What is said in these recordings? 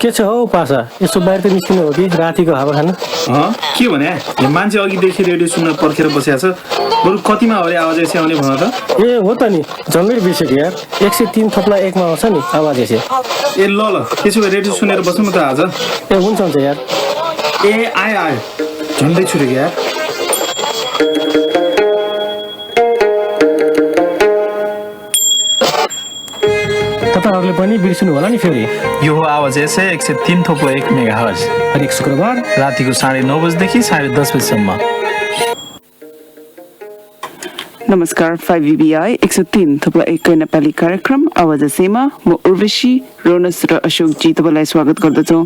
के छ हौ पासा यसो बाहिर त निस्किनु हो कि रातिको हावा खानु के भने यो मान्छे अघिदेखि रेडियो सुन्न पर्खेर बसेको छ बरु कतिमा हो रे आवाज यसै आउने भन त ए हो त नि झन्डै बिर्सेको यार 103 थप्ला 1 मा आउँछ नि आवाज यसै ए ल त्यसो भए रेडियो सुनेर बसौँ न त आज ए हुन्छ यार ए आयो झन्डै छुटेको यार तपाईहरुले पनि बिर्सिनु होला नि फेरि यो हो आवाज यसै 103.1 मेगाहर्ज हरेक शुक्रबार रातिको 9:30 बजेदेखि 10:30 बजेसम्म। नमस्कार 5VBI 103.1 नेपाली कार्यक्रम आवाज सेमा म उर्वशी रोनस र अशोकजी तपाईँलाई स्वागत गर्दछौ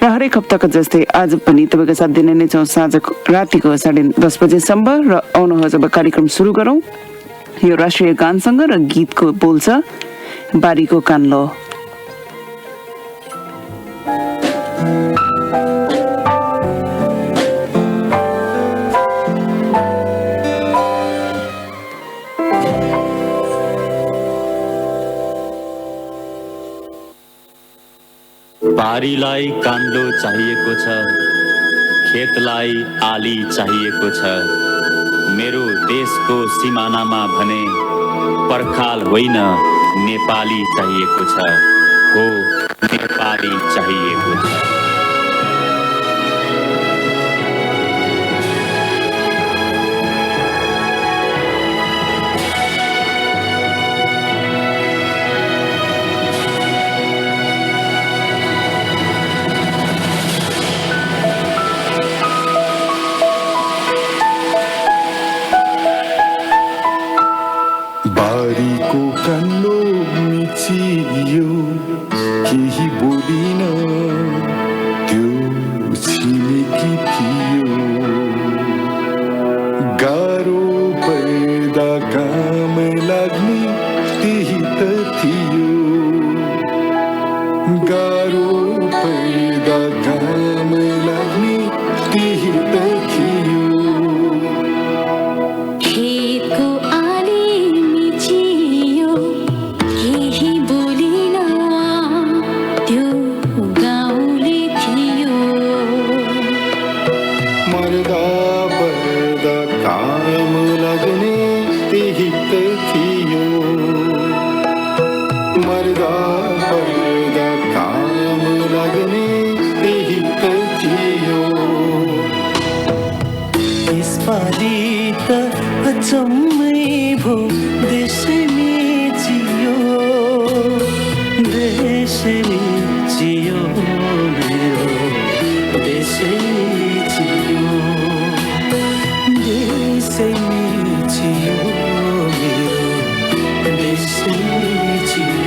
र हरेक हप्ताको जस्तै आज पनि तपाईँको साथ दिने नै छौँ साँझको रातिको 10:30 बजेसम्म र आउनुहोस् अब कार्यक्रम सुरु गरौँ। यो राष्ट्रिय गानसँग र गीतको बोल छ बारीको कान्लो। बारीलाई कान्लो चाहिएको छ, खेतलाई आली चाहिएको छ। मेरो देशको सिमानामा भने पर्खाल होइन नेपाली चाहिएको छ, हो नेपाली चाहिएको छ। बारीको कान्लो मिचियो केही बोलिन त्यो छिमेकी थियो गाह्रो पर्दा काम लाग्ने त्यही त थियो गाह्रो पर्दा काम लाग्ने त्यही त थियो जम्मै भो देशमै जियो देशमै जियो मेरो देशमै जियो देशमै जियो मेरो देशमै जियो।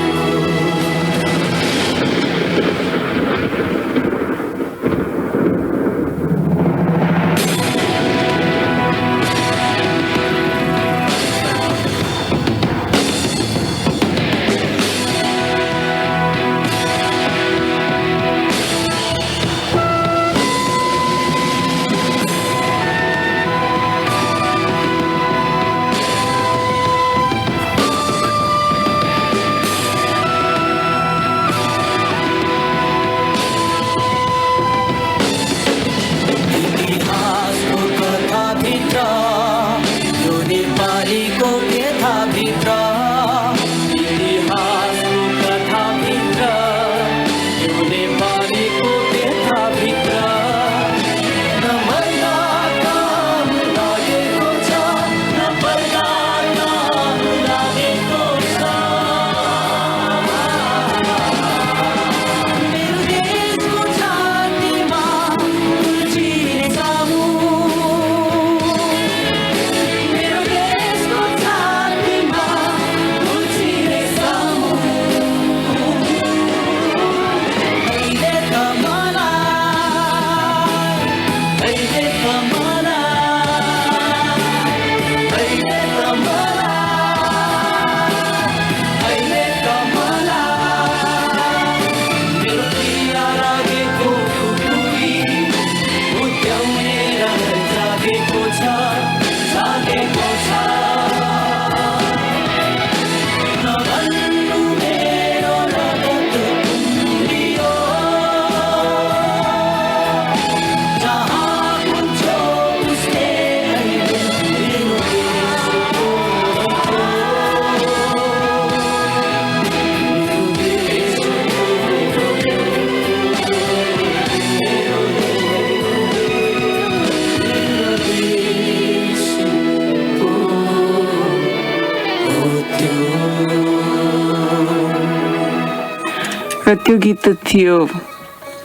त्यो गीत त थियो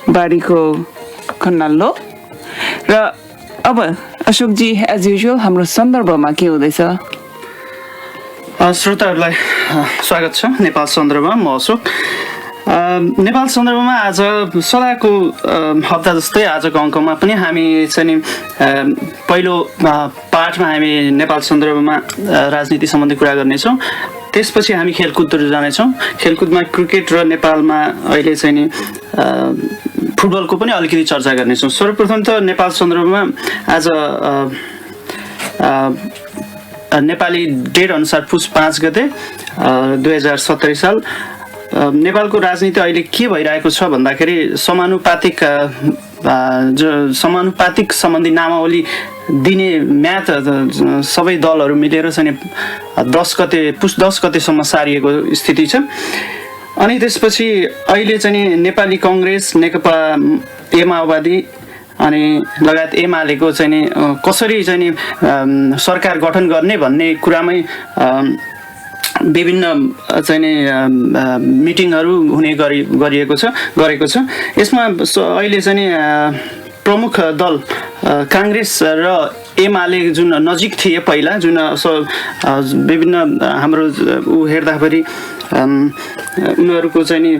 बारीको खन्नालो। र अब अशोकजी एज युजुअल हाम्रो सन्दर्भमा के हुँदैछ? श्रोताहरूलाई स्वागत छ नेपाल सन्दर्भमा। म अशोक। नेपाल सन्दर्भमा आज सदाको हप्ता जस्तै आजको अङ्कमा पनि हामी चाहिँ पहिलो पाठमा हामी नेपाल सन्दर्भमा राजनीति सम्बन्धी कुरा गर्नेछौँ। त्यसपछि हामी खेलकुदतिर जानेछौँ। खेलकुदमा क्रिकेट र नेपालमा अहिले चाहिँ नि फुटबलको पनि अलिकति चर्चा गर्नेछौँ। सर्वप्रथम त नेपाल सन्दर्भमा आज नेपाली डेट अनुसार पुस 5 गते 2070 साल नेपालको राजनीति अहिले के भइरहेको छ भन्दाखेरि समानुपातिक सम्बन्धी नामावली दिने म्याद सबै दलहरू मिलेर चाहिँ 10 गते पुस 10 गतेसम्म सारिएको स्थिति छ। अनि त्यसपछि अहिले चाहिँ नेपाली कङ्ग्रेस, नेकपा माओवादी अनि लगायत एमालेको चाहिँ नि कसरी चाहिँ नि सरकार गठन गर्ने भन्ने कुरामै विभिन्न चाहिँ नि मिटिङहरू हुने गरेको छ। यसमा अहिले चाहिँ नि प्रमुख दल काङ्ग्रेस र एमाले जुन नजिक थिए पहिला, जुन विभिन्न हाम्रो हेर्दाखेरि उनीहरूको चाहिँ नि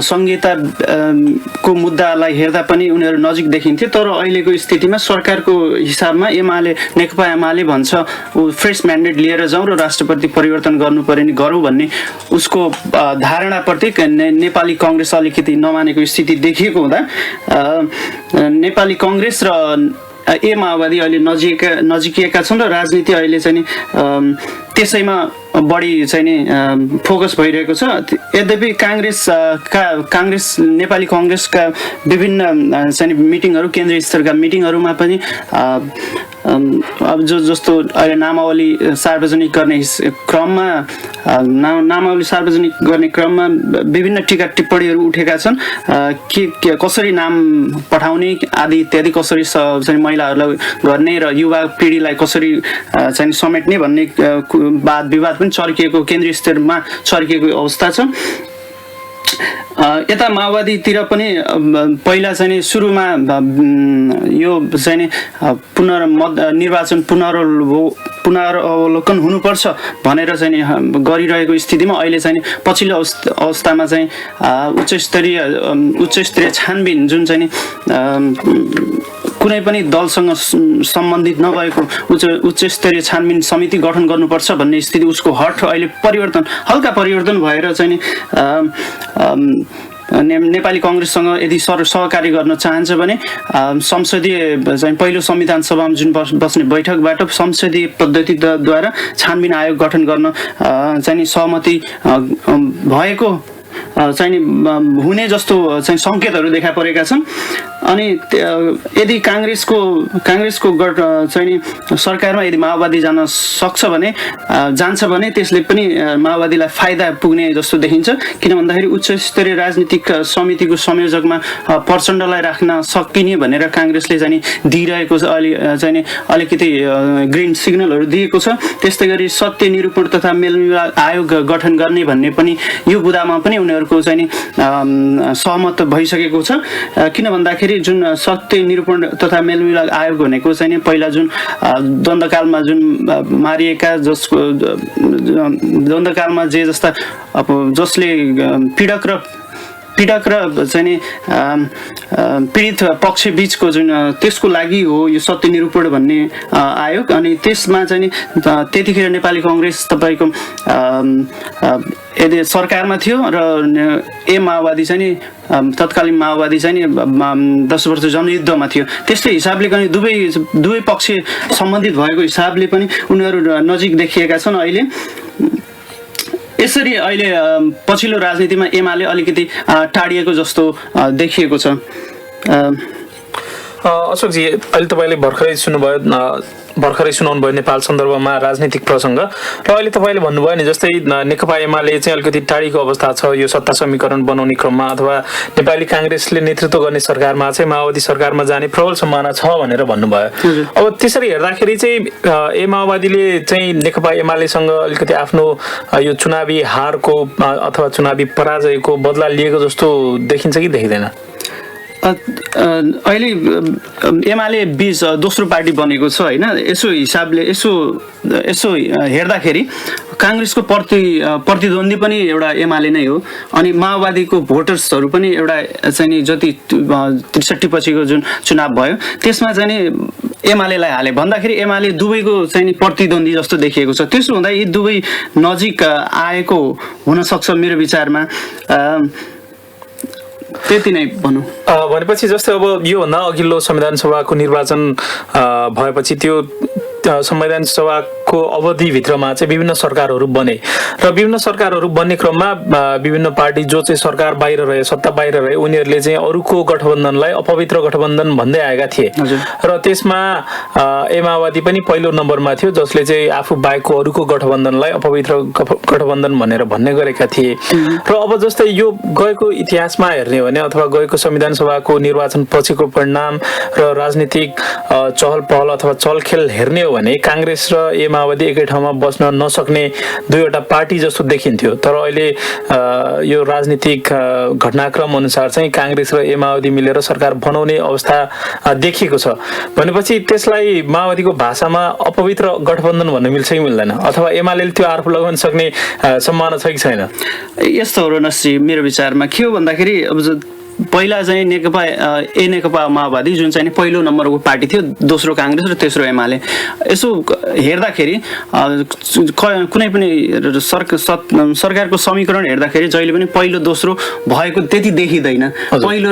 संहिताको मुद्दालाई हेर्दा पनि उनीहरू नजिक देखिन्थे। तर अहिलेको स्थितिमा सरकारको हिसाबमा नेकपा एमाले भन्छ फ्रेस म्यान्डेट लिएर जाउँ र राष्ट्रपति परिवर्तन गर्नु पर्यो नि गरौँ भन्ने उसको धारणाप्रति नेपाली कङ्ग्रेस अलिकति नमानेको स्थिति देखिएको हुँदा नेपाली कङ्ग्रेस र माओवादी अहिले नजिकिएका छन् र राजनीति अहिले चाहिँ नि त्यसैमा बढी चाहिँ नि फोकस भइरहेको छ। यद्यपि काङ्ग्रेस नेपाली कङ्ग्रेसका विभिन्न चाहिँ मिटिङहरू, केन्द्रीय स्तरका मिटिङहरूमा पनि अब जस्तो अहिले नामावली सार्वजनिक गर्ने क्रममा विभिन्न टीका टिप्पणीहरू उठेका छन्। के कसरी नाम पठाउने आदि इत्यादि, कसरी चाहिँ महिलाहरूलाई गर्ने र युवा पिँढीलाई कसरी चाहिँ समेट्ने भन्ने वाद विवाद पनि चर्किएको, केन्द्रीय स्तरमा चर्किएको अवस्था छ। यता माओवादीतिर पनि पहिला चाहिँ सुरुमा यो चाहिँ निर्वाचन पुनरावलोकन हुनुपर्छ भनेर चाहिँ गरिरहेको स्थितिमा अहिले चाहिँ पछिल्लो अवस्थामा चाहिँ उच्च स्तरीय छानबिन जुन चाहिँ कुनै पनि दलसँग सम्बन्धित नभएको उच्च स्तरीय छानबिन समिति गठन गर्नुपर्छ भन्ने स्थिति, उसको हट अहिले हल्का परिवर्तन भएर चाहिँ नेपाली कङ्ग्रेससँग यदि सहकारी गर्न चाहन्छ भने संसदीय चाहिँ पहिलो संविधान सभामा जुन बस्ने बैठकबाट संसदीय पद्धतिद्वारा छानबिन आयोग गठन गर्न चाहिँ सहमति भएको चाहिँ हुने जस्तो चाहिँ सङ्केतहरू देखा परेका छन्। अनि यदि काङ्ग्रेसको चाहिँ सरकारमा यदि माओवादी जान्छ भने त्यसले पनि माओवादीलाई फाइदा पुग्ने जस्तो देखिन्छ। किन भन्दाखेरि उच्च स्तरीय राजनीतिक समितिको संयोजकमा प्रचण्डलाई राख्न सकिने भनेर काङ्ग्रेसले चाहिँ दिइरहेको छ, चाहिँ अलिकति ग्रिन सिग्नलहरू दिएको छ। त्यस्तै गरी सत्य निरूपण तथा मेलमिलाप आयोग गठन गर्ने भन्ने पनि यो बुदामा पनि उनीहरूको चाहिँ सहमत भइसकेको छ। किन भन्दाखेरि जुन सत्य निरूपण तथा मेलमिलाप आयोग भनेको चाहिँ पहिला जुन द्वन्द्वकालमा जुन मारिएका द्वन्द्वकालमा जस्ता अब जसले पीडक र चाहिँ पीडित पक्ष बीचको जुन त्यसको लागि हो यो सत्य निरूपण भन्ने आयोग। अनि त्यसमा चाहिँ त्यतिखेर नेपाली कङ्ग्रेस तपाईँको यदि सरकारमा थियो र माओवादी चाहिँ तत्कालीन माओवादी चाहिँ 10 वर्ष जनयुद्धमा थियो। त्यस्तै हिसाबले पनि दुवै पक्ष सम्बन्धित भएको हिसाबले पनि उनीहरू नजिक देखिएका छन् अहिले। यसरी अहिले पछिल्लो राजनीतिमा एमाले अलिकति टाढिएको जस्तो देखिएको छ। अशोकजी, अहिले तपाईँले भर्खरै सुन्नुभयो भर्खरै सुनाउनु भयो नेपाल सन्दर्भमा राजनीतिक प्रसङ्ग र अहिले तपाईँले भन्नुभयो नि जस्तै नेकपा एमाले चाहिँ अलिकति टाढीको अवस्था छ यो सत्ता समीकरण बनाउने क्रममा अथवा नेपाली काङ्ग्रेसले नेतृत्व गर्ने सरकारमा चाहिँ माओवादी सरकारमा जाने प्रबल सम्भावना छ भनेर भन्नुभयो। अब त्यसरी हेर्दाखेरि चाहिँ ए माओवादीले चाहिँ नेकपा एमालेसँग अलिकति आफ्नो यो चुनावी हारको अथवा चुनावी पराजयको बदला लिएको जस्तो देखिन्छ कि देखिँदैन? अहिले एमाले बीच दोस्रो पार्टी बनेको छ होइन, यसो हिसाबले यसो हेर्दाखेरि काङ्ग्रेसको प्रतिद्वन्दी पनि एउटा एमाले नै हो अनि माओवादीको भोटर्सहरू पनि एउटा चाहिँ नि जति 63 पछिको जुन चुनाव भयो त्यसमा चाहिँ नि एमालेलाई हाले भन्दाखेरि एमाले दुवैको चाहिँ नि प्रतिद्वन्दी जस्तो देखिएको छ। त्यसो हुँदा यी दुवै नजिक आएको हुनसक्छ मेरो विचारमा। त्यति नै भनौँ। भनेपछि जस्तै अब योभन्दा अघिल्लो संविधान सभाको निर्वाचन भएपछि त्यो संविधान सभाको अवधिभित्रमा चाहिँ विभिन्न सरकारहरू बने र विभिन्न सरकारहरू बन्ने क्रममा विभिन्न पार्टी जो चाहिँ सरकार बाहिर रहे सत्ता बाहिर रहे उनीहरूले चाहिँ अरूको गठबन्धनलाई अपवित्र गठबन्धन भन्दै आएका थिए र त्यसमा ए माओवादी पनि पहिलो नम्बरमा थियो जसले चाहिँ आफू बाहेकको अरूको गठबन्धनलाई अपवित्र गठबन्धन भनेर भन्ने गरेका थिए। र अब जस्तै यो गएको इतिहासमा हेर्ने हो भने अथवा गएको संविधान सभाको निर्वाचन पछिको परिणाम र राजनीतिक चहल पहल अथवा चलखेल हेर्ने हो भने काङ्ग्रेस र ए माओवादी एकै ठाउँमा बस्न नसक्ने दुईवटा पार्टी जस्तो देखिन्थ्यो। तर अहिले यो राजनीतिक घटनाक्रम अनुसार चाहिँ काङ्ग्रेस र ए माओवादी मिलेर सरकार बनाउने अवस्था देखिएको छ भनेपछि त्यसलाई माओवादीको भाषामा अपवित्र गठबन्धन भन्न मिल्छ कि मिल्दैन अथवा एमाले त्यो आरोप लगाउन सक्ने सम्भावना छ कि छैन? यस्तो हो रनश्री, मेरो विचारमा के हो भन्दाखेरि अब पहिला चाहिँ नेकपा माओवादी जुन चाहिँ पहिलो नम्बरको पार्टी थियो, दोस्रो काङ्ग्रेस र तेस्रो एमाले, यसो हेर्दाखेरि कुनै पनि सरकारको समीकरण हेर्दाखेरि जहिले पनि पहिलो दोस्रो भएको त्यति देखिँदैन, पहिलो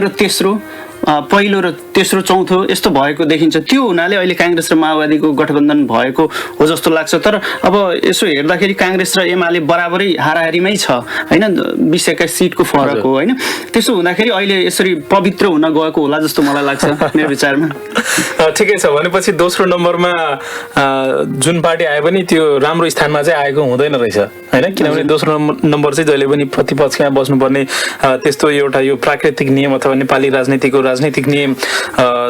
र तेस्रो चौथो यस्तो भएको देखिन्छ। त्यो हुनाले अहिले काङ्ग्रेस र माओवादीको गठबन्धन भएको हो जस्तो लाग्छ। तर अब यसो हेर्दाखेरि काङ्ग्रेस र एमाले बराबरै हाराहारीमै छ होइन, 20-21 सिटको फरक हो होइन। त्यसो हुँदाखेरि अहिले यसरी पवित्र हुन गएको होला जस्तो मलाई लाग्छ मेरो विचारमा। ठिकै छ, भनेपछि दोस्रो नम्बरमा जुन पार्टी आए पनि त्यो राम्रो स्थानमा चाहिँ आएको हुँदैन रहेछ होइन, किनभने दोस्रो नम्बर चाहिँ जहिले पनि प्रतिपक्षमा बस्नुपर्ने त्यस्तो एउटा यो प्राकृतिक नियम अथवा नेपाली राजनीतिक नियम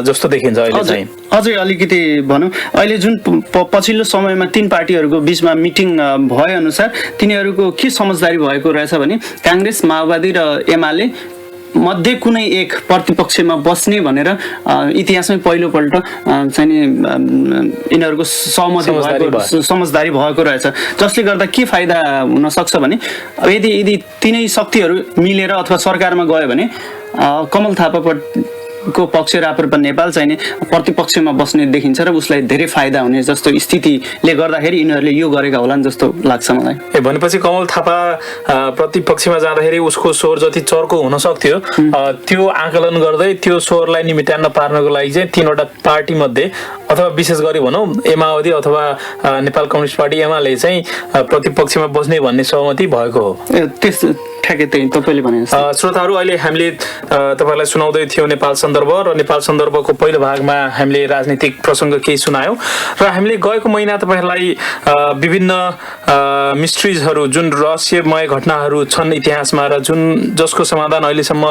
जस्तो देखिन्छ अहिले चाहिँ। अझै अलिकति भनौँ, अहिले जुन पछिल्लो समयमा तीन पार्टीहरूको बीचमा मिटिङ भए अनुसार तिनीहरूको के समझदारी भएको रहेछ भने काङ्ग्रेस, माओवादी र एमाले मध्ये कुनै एक प्रतिपक्षमा बस्ने भनेर इतिहासमै पहिलोपल्ट चाहिँ यिनीहरूको समझदारी भएको रहेछ, जसले गर्दा के फाइदा हुन सक्छ भने यदि तिनै शक्तिहरू मिलेर अथवा सरकारमा गयो भने कमल थापाको पक्ष राप्रपा नेपाल चाहिँ प्रतिपक्षमा बस्ने देखिन्छ र उसलाई धेरै फाइदा हुने जस्तो स्थितिले गर्दाखेरि यिनीहरूले यो गरेका होलान् जस्तो लाग्छ मलाई। भनेपछि कमल थापा प्रतिपक्षमा जाँदाखेरि उसको स्वर जति चर्को हुन सक्थ्यो त्यो आकलन गर्दै त्यो स्वरलाई निमित्तान्न पार्नको लागि चाहिँ तीनवटा पार्टी मध्ये अथवा विशेष गरी भनौँ ए माओवादी अथवा नेपाल कम्युनिस्ट पार्टी एमाले चाहिँ प्रतिपक्षमा बस्ने भन्ने सहमति भएको हो। ठ्याक्कै त्यही तपाईँले भने श्रोताहरू, अहिले हामीले तपाईँलाई सुनाउँदै थियौँ नेपाल सन्दर्भ र नेपाल सन्दर्भको पहिलो भागमा हामीले राजनीतिक प्रसङ्ग केही सुनायौँ र हामीले गएको महिना तपाईँहरूलाई विभिन्न मिस्ट्रिजहरू जुन रहस्यमय घटनाहरू छन् इतिहासमा र जसको समाधान अहिलेसम्म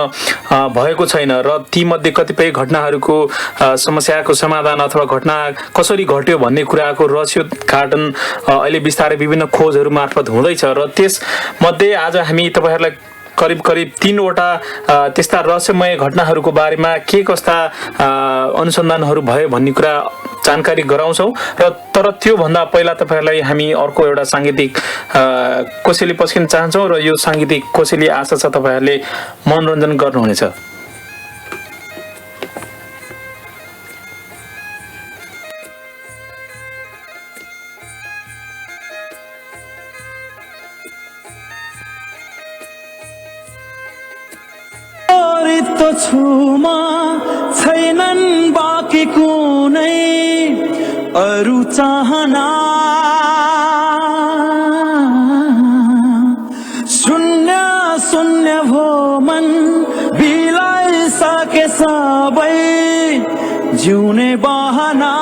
भएको छैन र तीमध्ये कतिपय घटनाहरूको समस्याको समाधान अथवा घटना कसरी घट्यो भन्ने कुराको रहस्योद्घाटन अहिले बिस्तारै विभिन्न खोजहरू मार्फत हुँदैछ र त्यसमध्ये आज हामी तपाईँहरूलाई करिब 3वटा त्यस्ता रहस्यमय घटनाहरूको बारेमा के कस्ता अनुसन्धानहरू भयो भन्ने कुरा जानकारी गराउँछौँ र तर त्योभन्दा पहिला तपाईँहरूलाई हामी अर्को एउटा साङ्गीतिक कोसेली पस्किन चाहन्छौँ र यो साङ्गीतिक कोसेली आशा छ तपाईँहरूले मनोरञ्जन गर्नुहुनेछ। छुमा छैनन् बाँकी कुनै अरू चाहना, शून्य भो मन बिलाइसके सबै जिउने बहना,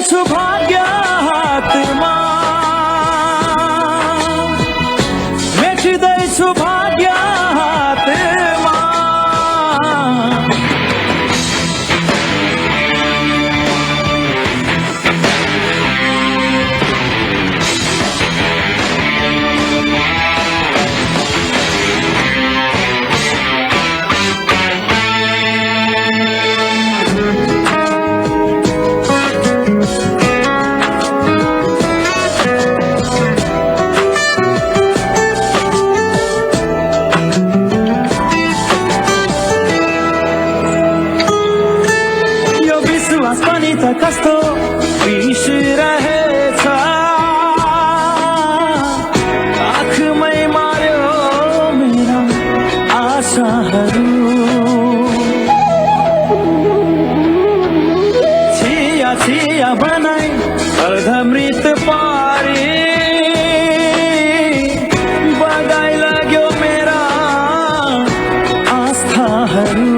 मेटिँदैछु भाग्य हातमा मेटिँदैछु भाग्य हातमा कस्तो बिर्सिरहेछ आँखमै मार्यो मेरा आशाहरू छिया छिया बनाई अर्धमृत पारी बगाइ लाग्यो मेरा आस्थाहरू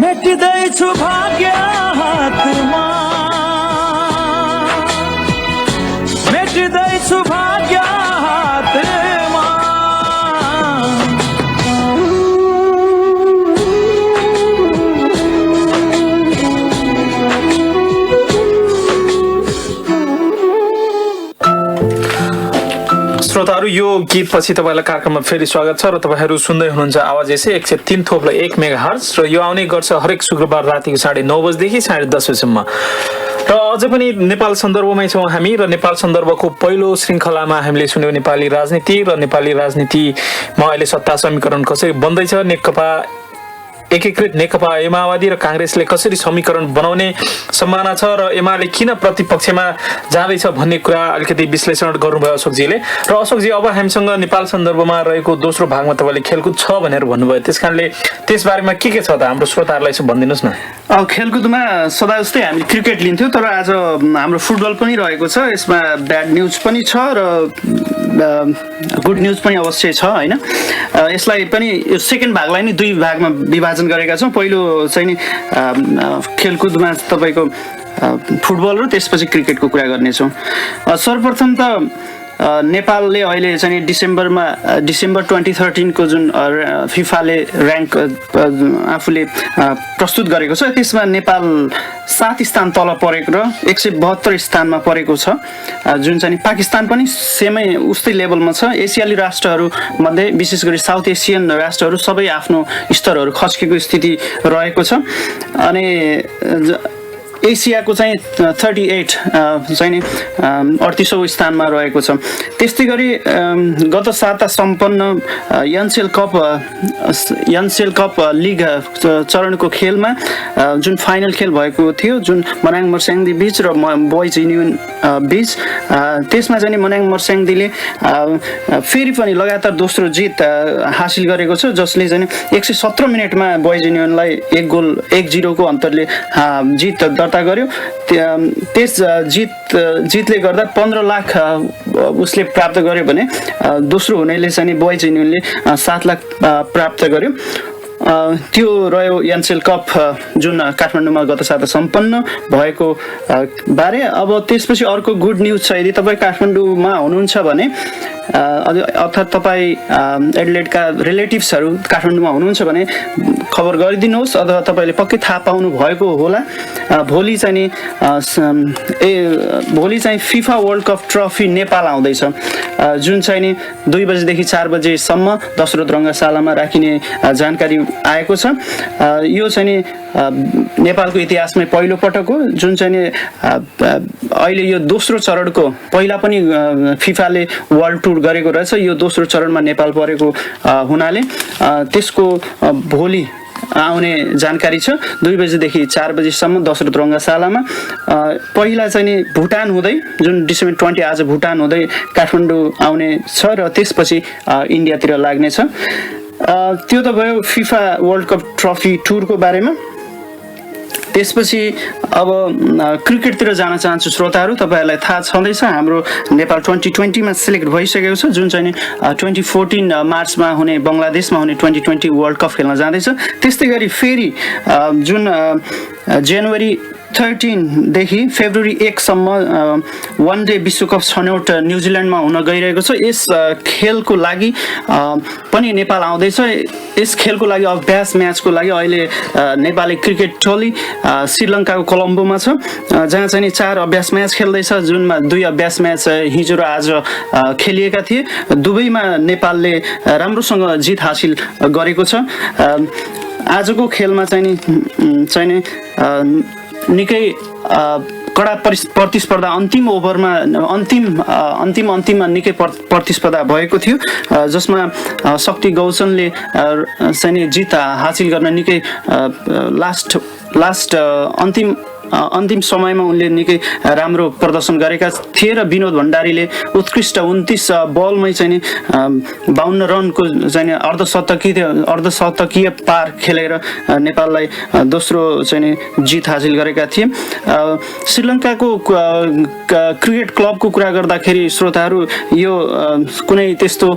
मेटिँदैछु भाग्य हातमा मेटिँदैछु भाग्य हातमा श्रोताहरू यो गीतपछि तपाईँलाई कार्यक्रममा फेरि स्वागत छ र तपाईँहरू सुन्दै हुनुहुन्छ आवाज यसै 103.1 मेगाहर्ज र यो आउने गर्छ हरेक शुक्रबार रातिको 9:30 बजेदेखि 10:30 बजेसम्म र अझै पनि नेपाल सन्दर्भमै छौँ हामी र नेपाल सन्दर्भको पहिलो श्रृङ्खलामा हामीले सुन्यौँ नेपाली राजनीति र नेपाली राजनीतिमा अहिले सत्ता समीकरण कसरी बन्दैछ नेकपा एकीकृत नेकपा माओवादी र कांग्रेसले कसरी समीकरण बनाउने सम्भावना छ र एमाले किन प्रतिपक्षमा जाँदैछ भन्ने कुरा अलिकति विश्लेषण गर्नुभयो अशोकजीले र अशोकजी अब हामीसँग नेपाल सन्दर्भमा रहेको दोस्रो भागमा तपाईँले खेलकुद छ भनेर भन्नुभयो त्यसकारणले त्यसबारेमा के छ त हाम्रो श्रोताहरूलाई यसो भनिदिनुहोस् न खेलकुदमा सदा जस्तै हामी क्रिकेट लिन्थ्यौँ तर आज हाम्रो फुटबल पनि रहेको छ यसमा ब्याड न्युज पनि छ र गुड न्युज पनि अवश्य छ होइन यसलाई पनि यो सेकेन्ड भागलाई नै दुई भागमा विभाजन गरेका छौँ पहिलो चाहिँ नि खेलकुदमा तपाईँको फुटबल र त्यसपछि क्रिकेटको कुरा गर्नेछौँ सर्वप्रथम त नेपालले अहिले चाहिँ डिसेम्बर 2013 को जुन फिफाले र्याङ्क आफूले प्रस्तुत गरेको छ त्यसमा नेपाल 7 स्थान तल परेको र 172 स्थानमा परेको छ जुन चाहिँ पाकिस्तान पनि सेमै उस्तै लेभलमा छ एसियाली राष्ट्रहरू मध्ये विशेष गरी साउथ एसियन राष्ट्रहरू सबै आफ्नो स्तरहरू खस्केको स्थिति रहेको छ अनि एसियाको चाहिँ 38 चाहिँ नि 38औं स्थानमा रहेको छ त्यस्तै गरी गत साता सम्पन्न एनसेल कप लिग चरणको खेलमा जुन फाइनल खेल भएको थियो जुन मनाङ मर्स्याङ्दी बीच र बोइज युनियन बीच त्यसमा चाहिँ मनाङ मर्स्याङ्दीले फेरि पनि लगातार दोस्रो जित हासिल गरेको छ जसले चाहिँ 117 मिनेटमा बोइज युनियनलाई 1-0 को अन्तरले जित दर्ता गर्यो त्यस जितले गर्दा 15 लाख उसले प्राप्त गर्यो भने दोस्रो हुनेले चाहिँ बोइज युनियनले 7 लाख प्राप्त गर्यो त्यो रह्यो एनसेल कप जुन काठमाडौँमा गत साता सम्पन्न भएको बारे अब त्यसपछि अर्को गुड न्युज छ यदि तपाईँ काठमाडौँमा हुनुहुन्छ भने अर्थात् तपाईँ एडिलेडका रिलेटिभ्सहरू काठमाडौँमा हुनुहुन्छ भने खबर गरिदिनुहोस् अथवा तपाईँले पक्कै थाहा पाउनु भएको होला भोलि चाहिँ FIFA world cup trophy Nepal आउँदैछ जुन चाहिँ नि 2 बजेदेखि 4 बजेसम्म दशरथ रङ्गशालामा राखिने जानकारी आएको छ। यो चाहिँ नि नेपालको इतिहासमै पहिलो पटक हो जुन चाहिँ नि अहिले यो दोस्रो चरणको, पहिला पनि फिफाले वर्ल्ड टुर गरेको रहेछ, यो दोस्रो चरणमा नेपाल परेको हुनाले त्यसको भोलि आउने जानकारी छ। 2 बजेदेखि 4 बजेसम्म दशरथ रङ्गशालामा पहिला चाहिँ नि भुटान हुँदै, जुन डिसेम्बर 20 आज भुटान हुँदै काठमाडौँ आउने छ र त्यसपछि इन्डियातिर लाग्नेछ। त्यो त भयो फिफा वर्ल्ड कप ट्रफी टुरको बारेमा। त्यसपछि अब क्रिकेटतिर जान चाहन्छु श्रोताहरू। तपाईँहरूलाई थाहा छँदैछ हाम्रो नेपाल 2020मा सिलेक्ट भइसकेको छ, जुन चाहिँ 2014 मार्चमा हुने बङ्गलादेशमा हुने 2020 वर्ल्ड कप खेल्न जाँदैछ। त्यस्तै गरी फेरि जुन जनवरी 13 देखि फेब्रुअरी 1 सम्म वन डे विश्वकप छनौट न्युजिल्यान्डमा हुन गइरहेको छ। यस खेलको लागि पनि नेपाल आउँदैछ। यस खेलको लागि अभ्यास म्याचको लागि अहिले नेपाली क्रिकेट टोली श्रीलङ्काको कोलम्बोमा छ, जहाँ चाहिँ 4 अभ्यास म्याच खेल्दैछ, जुनमा 2 अभ्यास म्याच हिजो र आज खेलिएका थिए। दुवैमा नेपालले राम्रोसँग जित हासिल गरेको छ। आजको खेलमा चाहिँ निकै कडा प्रतिस्पर्धा, अन्तिम ओभरमा अन्तिममा निकै प्रतिस्पर्धा भएको थियो, जसमा शक्ति गौचनले चाहिँ जित हासिल गर्न निकै लास्ट अन्तिम समयमा उनले निकै राम्रो प्रदर्शन गरेका थिए र विनोद भण्डारीले उत्कृष्ट 29 बलमै चाहिँ 52 रनको चाहिँ अर्धशतकीय पार खेलेर नेपाललाई दोस्रो चाहिँ जित हासिल गरेका थिए। श्रीलङ्काको क्रिकेट क्लबको कुरा गर्दाखेरि श्रोताहरू, यो कुनै त्यस्तो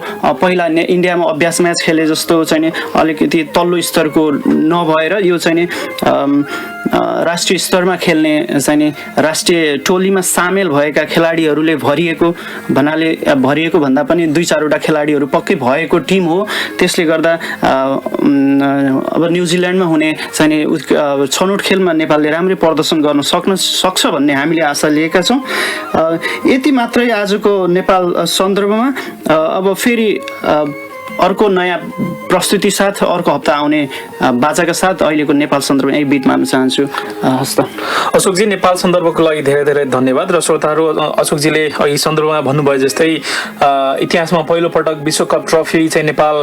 पहिला इन्डियामा अभ्यास म्याच खेले जस्तो चाहिँ अलिकति तल्लो स्तरको नभएर यो चाहिँ राष्ट्रिय स्तरमा खेल्ने चाहिँ राष्ट्रिय टोलीमा सामेल भएका खेलाडीहरूले भरिएको भन्दा पनि 2-4 वटा खेलाडीहरू पक्कै भएको टिम हो। त्यसले गर्दा अब न्युजिल्यान्डमा हुने चाहिँ छनौट खेलमा नेपालले राम्रै प्रदर्शन गर्न सक्छ भन्ने हामीले आशा लिएका छौँ। यति मात्रै आजको नेपाल सन्दर्भमा। अब फेरि अर्को नयाँ प्रस्तुति साथ अर्को हप्ता आउने बाचाका साथ अहिलेको नेपाल सन्दर्भ यही बिटमा चाहन्छु। हस्त अशोकजी, नेपाल सन्दर्भको लागि धेरै धेरै धन्यवाद। र श्रोताहरू, अशोकजीले अघि सन्दर्भमा भन्नुभयो जस्तै इतिहासमा पहिलो पटक विश्वकप ट्रफी चाहिँ नेपाल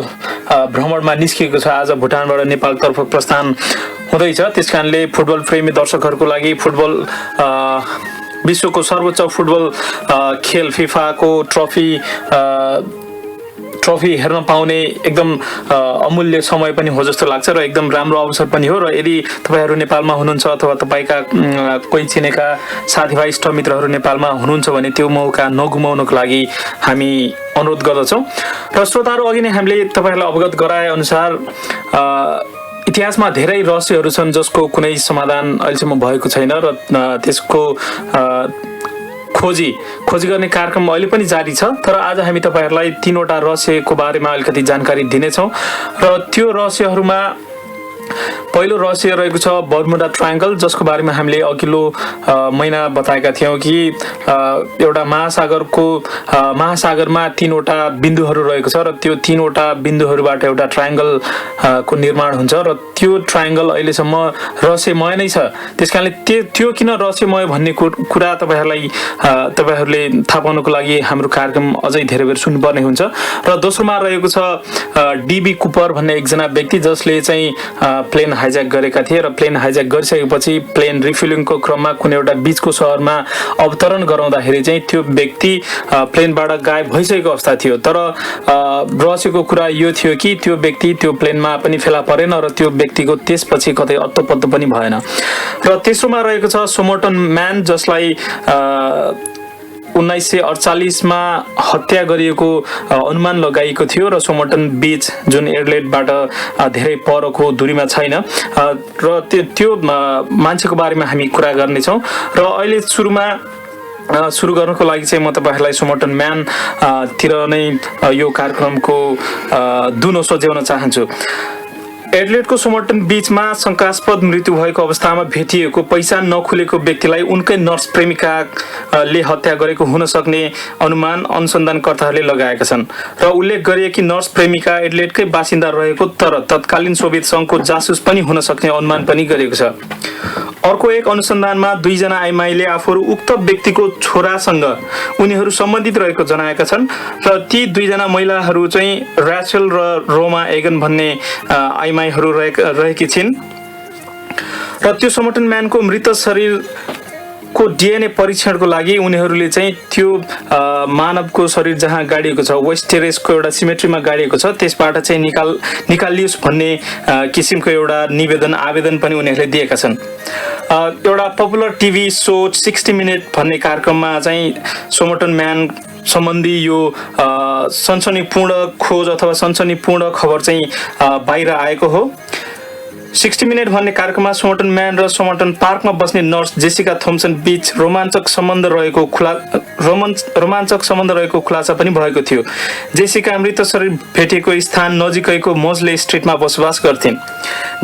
भ्रमणमा निस्किएको छ। आज भुटानबाट नेपालतर्फ प्रस्थान हुँदैछ। त्यसकारणले फुटबल प्रेमी दर्शकहरूको लागि फुटबल विश्वको सर्वोच्च फुटबल खेल फिफाको ट्रफी हेर्न पाउने एकदम अमूल्य समय पनि हो जस्तो लाग्छ र एकदम राम्रो अवसर पनि हो। र यदि तपाईँहरू नेपालमा हुनुहुन्छ अथवा तपाईँका कोही चिनेका साथीभाइ इष्टमित्रहरू नेपालमा हुनुहुन्छ भने त्यो मौका नगुमाउनको लागि हामी अनुरोध गर्दछौँ। र श्रोताहरू, अघि नै हामीले तपाईँहरूलाई अवगत गराए अनुसार इतिहासमा धेरै रहस्यहरू छन् जसको कुनै समाधान अहिलेसम्म भएको छैन र त्यसको खोजी गर्ने कार्यक्रम अहिले पनि जारी छ। तर आज हामी तपाईहरूलाई 3 वटा रहस्यको बारेमा अलिकति जानकारी दिनेछौँ र त्यो रहस्यहरूमा पहिलो रहस्य रहेको छ बर्मुडा ट्रायङ्गल, जसको बारेमा हामीले अघिल्लो महिना बताएका थियौँ कि एउटा महासागरमा 3 वटा बिन्दुहरू रहेको छ र त्यो 3 वटा बिन्दुहरूबाट एउटा ट्रायङ्गल को निर्माण हुन्छ र त्यो ट्रायङ्गल अहिलेसम्म रहस्यमय नै छ। त्यसकारणले त्यो किन रहस्यमय भन्ने कुरा तपाईँहरूले थाहा पाउनको लागि हाम्रो कार्यक्रम अझै धेरै बेर सुन्नुपर्ने हुन्छ। र दोस्रोमा रहेको छ डीबी कुपर भन्ने एकजना व्यक्ति जसले चाहिँ प्लेन हाइज्याक गरेका थिए र प्लेन हाइज्याक गरिसकेपछि प्लेन रिफ्युलिङको क्रममा कुनै एउटा बीचको सहरमा अवतरण गराउँदाखेरि चाहिँ त्यो व्यक्ति प्लेनबाट गायब भइसकेको अवस्था थियो। तर रहस्यको कुरा यो थियो कि त्यो व्यक्ति त्यो प्लेनमा पनि फेला परेन र त्यो व्यक्तिको त्यसपछि कतै अत्तो-पत्तो पनि भएन। र तेस्रोमा रहेको छ सोमर्टन म्यान, जसलाई 1948 मा हत्या गरिएको अनुमान लगाइएको थियो र सोमर्टन बीच जुन एडलेडबाट धेरै परको दूरीमा छैन र त्यो मान्छेको बारेमा हामी कुरा गर्नेछौँ। र अहिले सुरु गर्नको लागि चाहिँ म तपाईहरुलाई सोमर्टन म्यान तिर नै यो कार्यक्रमको दुनो सच्याउन चाहन्छु। एडलेटको समर्थन बीचमा शंकास्पद मृत्यु भएको अवस्थामा भेटिएको पहिचान नखुलेको व्यक्तिलाई उनकै नर्स प्रेमिकाले हत्या गरेको हुन सक्ने अनुमान अनुसन्धानकर्ताहरूले लगाएका छन् र उल्लेख गरिएकी नर्स प्रेमिका एडलेटकै बासिन्दा रहेको तर तत्कालीन सोभियत संघको जासुस पनि हुन सक्ने अनुमान पनि गरेको छ। अर्को एक अनुसन्धानमा 2 जना आइमाईले आफूहरू उक्त व्यक्तिको छोरासँग उनीहरू सम्बन्धित रहेको जनाएका छन् र ती 2 जना महिलाहरू चाहिँ र्याचल र रोमा एगन भन्ने आइमाईहरू रहेकी छिन् र त्यो समर्थन म्यानको मृत शरीरको डिएनए परीक्षणको लागि उनीहरूले चाहिँ त्यो मानवको शरीर जहाँ गाडिएको छ वेस्ट टेरेसको एउटा सिमेट्रीमा गाडिएको छ त्यसबाट चाहिँ निकालियोस् भन्ने किसिमको एउटा आवेदन पनि उनीहरूले दिएका छन्। एउटा पपुलर टिभी सो 60 मिनट भन्ने कार्यक्रममा चाहिँ समर्थन म्यान सम्बन्धी यो सनसनीपूर्ण खोज अथवा सनसनीपूर्ण खबर चाहिँ बाहिर आएको हो। 60 मिनट भन्ने कार्यक्रममा समर्थन म्यान र समर्थन पार्कमा बस्ने नर्स जेसिका थोम्सन बीच रोमाञ्चक सम्बन्ध रहेको खुलासा पनि भएको थियो। जेसिका मृत शरीर भेटिएको स्थान नजिकैको मोजले स्ट्रिटमा बसोबास गर्थिन्।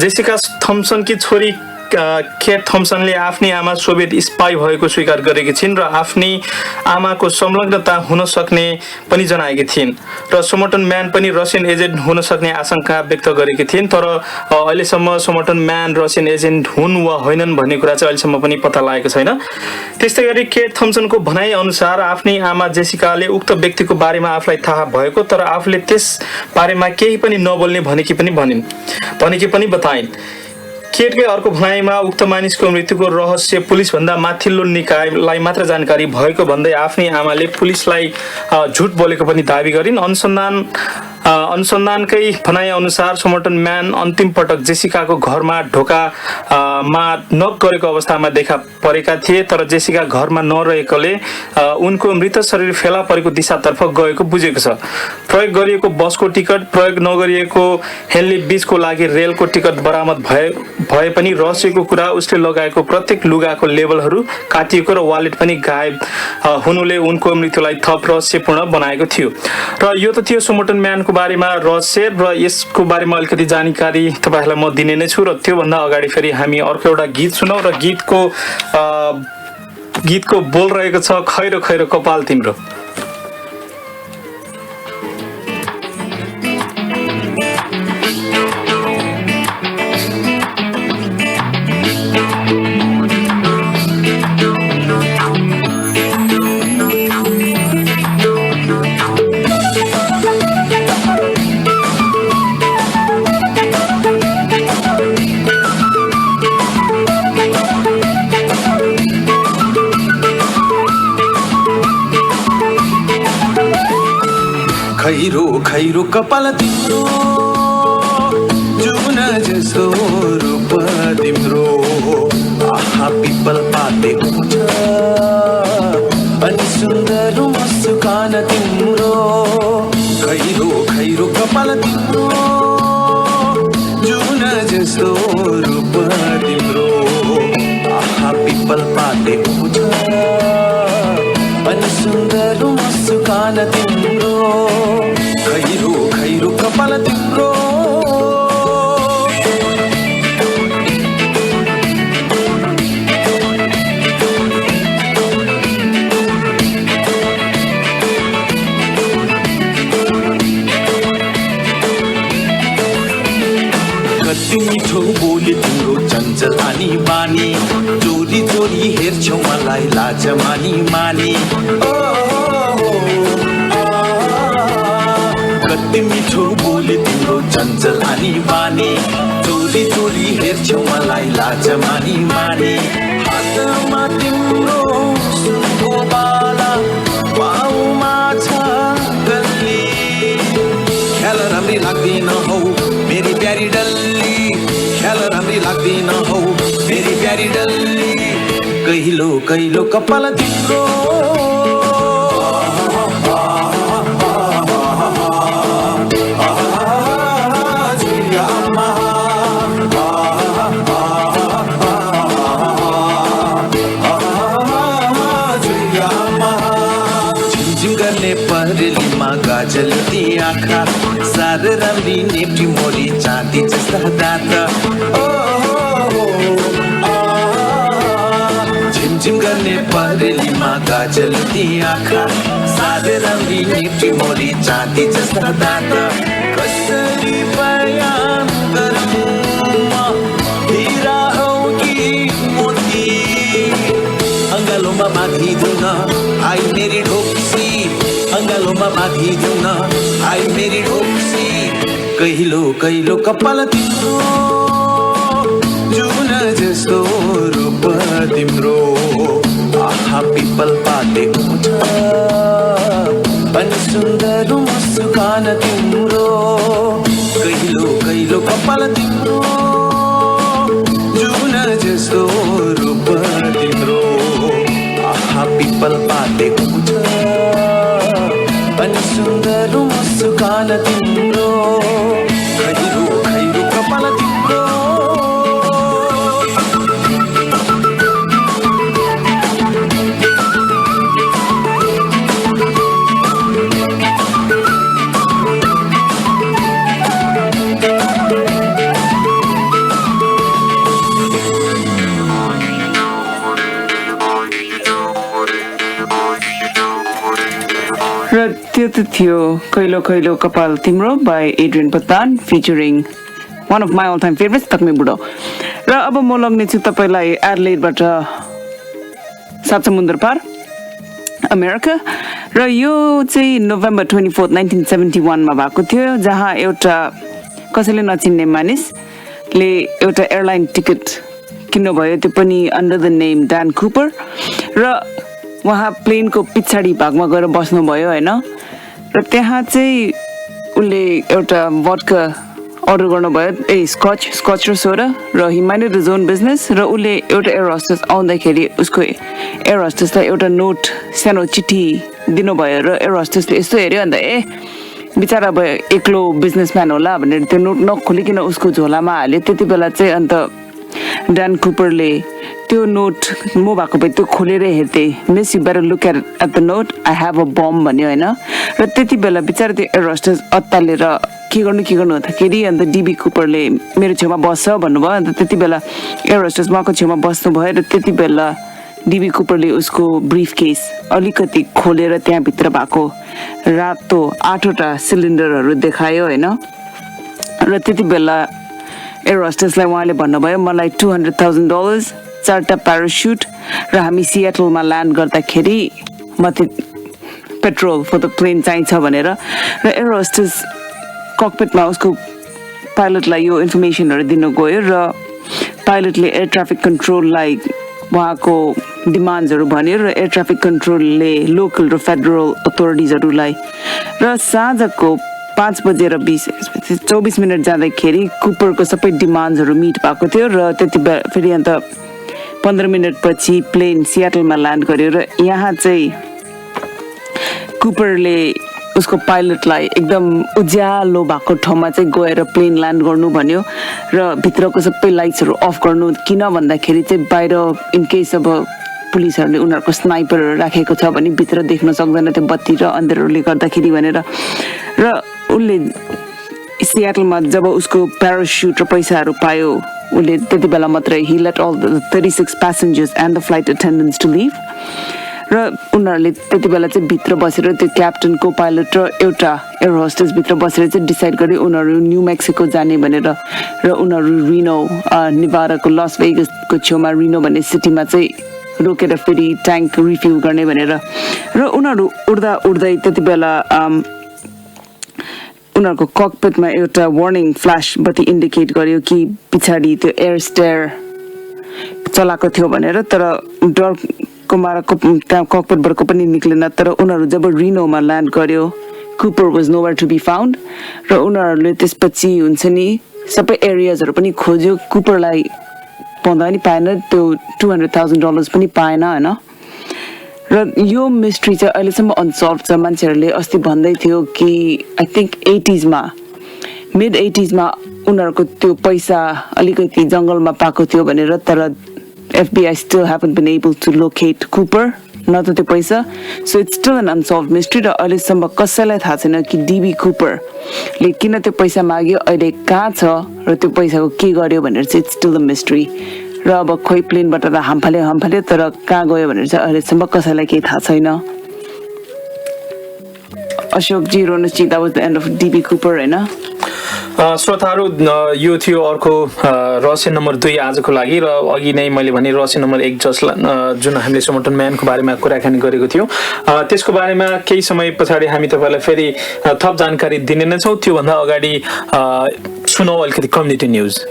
जेसिका थोम्सनकी छोरी केट थम्सनले आफ्नी आमा सोभियत स्पाई भएको स्वीकार गरेकी छिन् र आफ्नी आमाको संलग्नता हुन सक्ने पनि जनाएकी थिइन् र समर्थन म्यान पनि रसियन एजेन्ट हुन सक्ने आशंका व्यक्त गरेकी थिइन्। तर अहिलेसम्म समर्थन म्यान रसियन एजेन्ट हुन् वा होइनन् भन्ने कुरा चाहिँ अहिलेसम्म पनि पत्ता लागेको छैन। त्यस्तै गरी केट थम्सनको भनाइ अनुसार आफ्नी आमा जेसिकाले उक्त व्यक्तिको बारेमा आफूलाई थाहा भएको तर आफूले त्यस बारेमा केही पनि नबोल्ने भनेकी पनि बताइन्। केटकै अर्को भनाइमा उक्त मानिसको मृत्युको रहस्य पुलिसभन्दा माथिल्लो निकायलाई मात्र जानकारी भएको भन्दै आफ्नै आमाले पुलिसलाई झुट बोलेको पनि दाबी गरिन्। अनुसन्धानकै भनाइ अनुसार समर्थन म्यान अन्तिम पटक जेसिकाको घरमा ढोकामा नक गरेको अवस्थामा देखा परेका थिए तर जेसिका घरमा नरहेकोले उनको मृत शरीर फेला परेको दिशातर्फ गएको बुझेको छ। प्रयोग गरिएको बसको टिकट प्रयोग नगरिएको हेनली बीचको लागि रेलको टिकट बरामद भए पनि रहस्यको कुरा उसले लगाएको प्रत्येक लुगाको लेबलहरू काटिएको र वालेट पनि गायब हुनुले उनको मृत्युलाई थप रहस्यपूर्ण बनाएको थियो। र यो त थियो समर्थन म्यानको बारेमा रहस्य र यसको बारेमा अलिकति जानकारी तपाईहरुलाई म दिने नै छु। र त्योभन्दा अगाडि फेरि हामी अर्को एउटा गीत सुनौ र गीतको बोल रहेको छ खैरो खैरो कपाल तिम्रो। खैरो खैरो कपाल तिम्रो जुन जस्तो रूप तिम्रो आहा पिपल पातेको छ अनि सुन्दर मुस्कान तिम्रो। खैरो खैरो कपाल तिम्रो जुन जस्तो रूप तिम्रो आहा पिपल पातेको छ अनि सुन्दर मुस्कान तिम्रो। खैरो खैरो कपाल तिम्रो कति मिठो बोली तिम्रो चञ्चल आनी बानी चोरी चोरी हेर्छौ मलाई लाज मानी मानी। कति मिठो बोली तिम्रो चञ्चल आनी बानी चोरी चोरी हेर्छौ मलाई लाज मानी मानी। हातमा तिम्रो सुनको बाला पाउमा छ गल्ली ख्याल राम्री लाग्दैन हौ मेरी प्यारी डल्ली ख्याल राम्री लाग्दैन हौ मेरी प्यारी डल्ली। कहिलो कहिलो कपाल तिम्रो गाजल ती आँखा साह्रै राम्री नेप्टी मोरी चाँदी जस्ता दाँत झिमझिम गर्ने परेलीमा गाजलती आँखा साह्रै राम्री नेप्टी मोरी चाँदी जस्ता दाँत कसरी बयान गर्नु हिरा हौ कि मोती अङ्गालोमा बाँधिदेऊ न आई मेरी ढोक्सी अङ्गालोमा बाँधिदेऊ न आई मेरी ढोक्सी कहिलो कहिलो कपाल तिम्रो जुन जस्तो रूप तिम्रो आहा पिपल पातेको छ अनि सुन्दर मुस्कान तिम्रो कहिलो कहिलो कपाल तिम्रो जुन जस्तो रूप तिम्रो आहा पिपल पातेको छ अनि सुन्दर मुस्कान तिम्रो खैरो खैरो कपाल तिम्रो र त्यो त थियो कैलो कैलो कपाल तिम्रो बाई एड्रियन पतान featuring one of my all time favourites तक्मे बुढो। र अब म लग्ने छु तपाईँलाई एडलेडबाट सात समुद्र पार अमेरिका। र यो चाहिँ नोभेम्बर 24, 1971 भएको थियो, जहाँ एउटा कसैले नचिन्ने मानिसले एउटा एयरलाइन टिकट किन्नुभयो, त्यो पनि under the name Dan Cooper. र उहाँ प्लेनको पछाडि भागमा गएर बस्नुभयो होइन। र त्यहाँ चाहिँ उसले एउटा भड्का अर्डर गर्नुभयो, स्कच र सोडा, र he minded his own business. र उसले एउटा एयर होस्टेस आउँदाखेरि उसको एयर होस्टेसलाई एउटा नोट सानो चिठी दिनुभयो। र एयर होस्टेसले यस्तो हेऱ्यो अन्त बिचरा अब एक्लो बिजनेसम्यान होला भनेर त्यो नोट नखोलिकन उसको झोलामा हाल्यो। त्यति बेला चाहिँ अन्त ड्यान कुपरले त्यो नोट म भएको भए त्यो खोलेर हेर्थेँ, miss you better look at the note, I have a bomb भन्यो होइन। र त्यति बेला बिचरा त्यो एयर होस्टेस अत्तालेर के गर्नु हुँदाखेरि अन्त डिबी कुपरले मेरो छेउमा बस्छ भन्नुभयो। अन्त त्यति बेला एयर होस्टेस उहाँको छेउमा बस्नुभयो। र त्यति बेला डिबी कुपरले उसको ब्रिफ केस अलिकति खोलेर त्यहाँभित्र भएको रातो 8वटा सिलिन्डरहरू देखायो होइन। र त्यति बेला एयर होस्टेसलाई उहाँले भन्नुभयो मलाई $200,000, 4टा प्यारासुट, र हामी सियाटलमा ल्यान्ड गर्दाखेरि माथि पेट्रोल फर द प्लेन चाहिन्छ भनेर। र एयर होस्टेस ककपिटमा उसको पाइलटलाई यो इन्फर्मेसनहरू दिनु गयो। र पाइलटले एयर ट्राफिक कन्ट्रोललाई उहाँको डिमान्ड्सहरू भन्यो। र एयर ट्राफिक कन्ट्रोलले लोकल र फेडरल अथोरिटिजहरूलाई र साँझको 5:24 जाँदाखेरि कुपरको सबै डिमान्ड्सहरू मिट भएको थियो। र त्यति बेला फेरि अन्त 15 मिनटपछि प्लेन सियाटलमा ल्यान्ड गर्यो। र यहाँ चाहिँ कुपरले उसको पाइलटलाई एकदम उज्यालो भएको ठाउँमा चाहिँ गएर प्लेन ल्यान्ड गर्नु भन्यो। र भित्रको सबै लाइट्सहरू अफ गर्नु, किन भन्दाखेरि चाहिँ बाहिर इनकेस अब पुलिसहरूले उनीहरूको स्नाइपरहरू राखेको छ भने भित्र देख्न सक्दैन त्यो बत्ती र अन्धेरोले गर्दाखेरि भनेर। र उसले सियाटलमा जब उसको प्यारासुट र पैसाहरू पायो, उसले त्यति बेला मात्रै he let all the 36 passengers and the flight attendants to leave। र उनीहरूले त्यति बेला चाहिँ भित्र बसेर त्यो क्याप्टन को पाइलट र एउटा एयर होस्टेस भित्र बसेर चाहिँ डिसाइड गरे उनीहरू न्यू मेक्सिको जाने भनेर। र उनीहरू रिनो निभाडाको लस भेगसको छेउमा रिनो भन्ने सिटीमा चाहिँ रोकेर फेरि ट्याङ्क रिफ्युल गर्ने भनेर। र उनीहरू उड्दै त्यति बेला उनीहरूको ककपिटमा एउटा वार्निङ फ्ल्यास बत्ती इन्डिकेट गर्यो कि पछाडि त्यो एयर स्टेयर चलाएको थियो भनेर। तर डरको माराको त्यहाँ ककपिटबाट पनि निक्लेन। तर उनीहरू जब रिनोमा ल्यान्ड गर्यो, Cooper was nowhere to be found. र उनीहरूले त्यसपछि हुन्छ नि सबै एरियाजहरू पनि खोज्यो, कुपरलाई पाउँदा पनि पाएन, त्यो $200,000 पनि पाएन होइन। र यो मिस्ट्री चाहिँ अहिलेसम्म अनसल्भ छ। मान्छेहरूले अस्ति भन्दै थियो कि आई थिङ्क मिड 80s उनीहरूको त्यो पैसा अलिकति जङ्गलमा पाएको थियो भनेर। तर FBI still haven't been able to locate Cooper न त त्यो पैसा so it's still an unsolved mystery र अहिलेसम्म कसैलाई थाहा छैन कि डीबी कुपरले किन त्यो पैसा माग्यो, अहिले कहाँ छ र त्यो पैसाको के गर्यो भनेर चाहिँ इट्स स्टिल द मिस्ट्री। र अब खोइ प्लेनबाट त हामफाल्यो तर कहाँ गयो भनेर चाहिँ अहिलेसम्म कसैलाई केही थाहा छैन। अशोकजी, रोनसजी, that was the end of DB Cooper होइन? श्रोताहरू, यो थियो अर्को रहस्य नम्बर 2 आजको लागि। र अघि नै मैले भने रहस्य नम्बर 1 जुन हामीले समर्थन म्यानको बारेमा कुराकानी गरेको थियौँ, त्यसको बारेमा केही समय पछाडि हामी तपाईँलाई फेरि थप जानकारी दिने नै छौँ। त्योभन्दा अगाडि सुनौ अलिकति कम्युनिटी न्युज।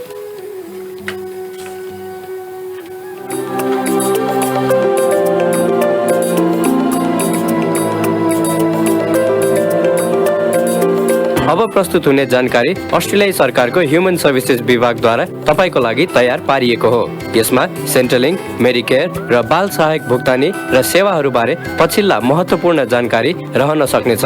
अब प्रस्तुत हुने जानकारी अस्ट्रेलियाली सरकारको ह्युमन सर्भिसेज विभागद्वारा तपाईँको लागि तयार पारिएको हो। यसमा सेन्ट्रलिङ्क, मेडिकेयर र बाल सहायक भुक्तानी र सेवाहरूबारे पछिल्ला महत्त्वपूर्ण जानकारी रहन सक्नेछ।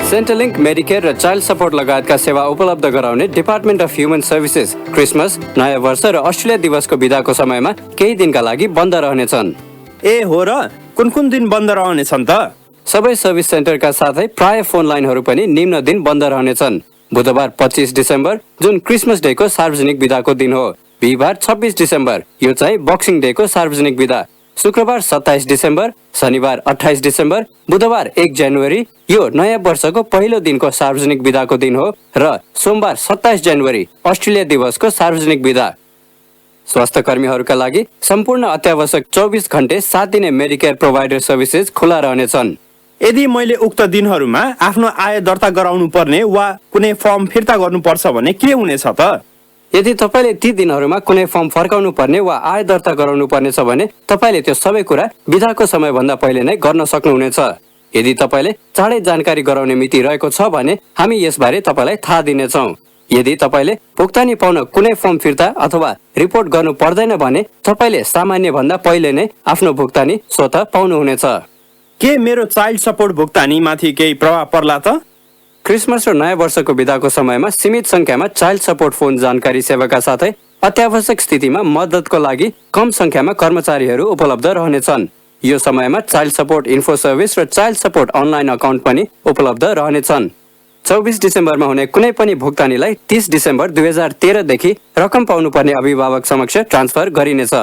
सेन्ट्रलिङ्क, मेडिकेयर र चाइल्ड सपोर्ट लगायतका सेवा उपलब्ध गराउने department of human services Christmas, नयाँ वर्ष र अस्ट्रेलिया दिवसको बिदाको समयमा केही दिनका लागि बन्द रहनेछन्। ए हो र कुन दिन बन्द रहनेछन् त? सबै सर्भिस सेन्टरका साथै प्राय फोन लाइनहरू पनि निम्न दिन बन्द रहनेछन्। बुधबार 25 डिसेम्बर जुन क्रिसमस डेको सार्वजनिक बिदाको दिन हो। बिहिबार 26 डिसेम्बर यो चाहिँ बक्सिङ डेको सार्वजनिक बिदा। शुक्रबार 27 डिसेम्बर, शनिबार 28 डिसेम्बर, बुधबार 1 जनवरी यो नयाँ वर्षको पहिलो दिनको सार्वजनिक बिदाको दिन हो र सोमबार 27 जनवरी अस्ट्रेलिया दिवसको सार्वजनिक बिदा। स्वास्थ्य कर्मीहरूका लागि सम्पूर्ण अत्यावश्यक 24 घण्टे 7 दिने मेडिकेयर प्रोभाइडर सर्भिसेज खुला रहनेछन्। यदि मैले उक्त दिनहरूमा आफ्नो आय दर्ता गराउनु पर्ने वा कुनै फर्म फिर्ता गर्नुपर्छ भने के हुनेछ त? यदि तपाईँले ती दिनहरूमा कुनै फर्म फर्काउनु पर्ने वा आय दर्ता गराउनु पर्नेछ भने तपाईँले त्यो सबै कुरा बिदाको समयभन्दा पहिले नै गर्न सक्नुहुनेछ। यदि तपाईँले चाँडै जानकारी गराउने मिति रहेको छ भने हामी यसबारे तपाईँलाई थाहा दिनेछौँ। यदि तपाईँले भुक्तानी पाउन कुनै फर्म फिर्ता अथवा रिपोर्ट गर्नु पर्दैन भने तपाईँले सामान्य भन्दा पहिले नै आफ्नो भुक्तानी स्वतः पाउनुहुनेछ। के मेरो चाइल्ड सपोर्ट भुक्तानी माथि केही प्रभाव पर्ला त? क्रिसमस र नयाँ वर्षको बिदाको समयमा सीमित संख्यामा चाइल्ड सपोर्ट फोन जानकारी सेवाका साथै अत्यावश्यक स्थितिमा मद्दतको लागि कम संख्यामा कर्मचारीहरू उपलब्ध रहनेछन्। यो समयमा चाइल्ड सपोर्ट इन्फो सर्भिस र चाइल्ड सपोर्ट अनलाइन अकाउन्ट पनि उपलब्ध रहनेछन्। 24 डिसेम्बरमा हुने कुनै पनि भुक्तानीलाई 30 डिसेम्बर 2013 देखि रकम पाउनुपर्ने अभिभावक समक्ष ट्रान्सफर गरिनेछ।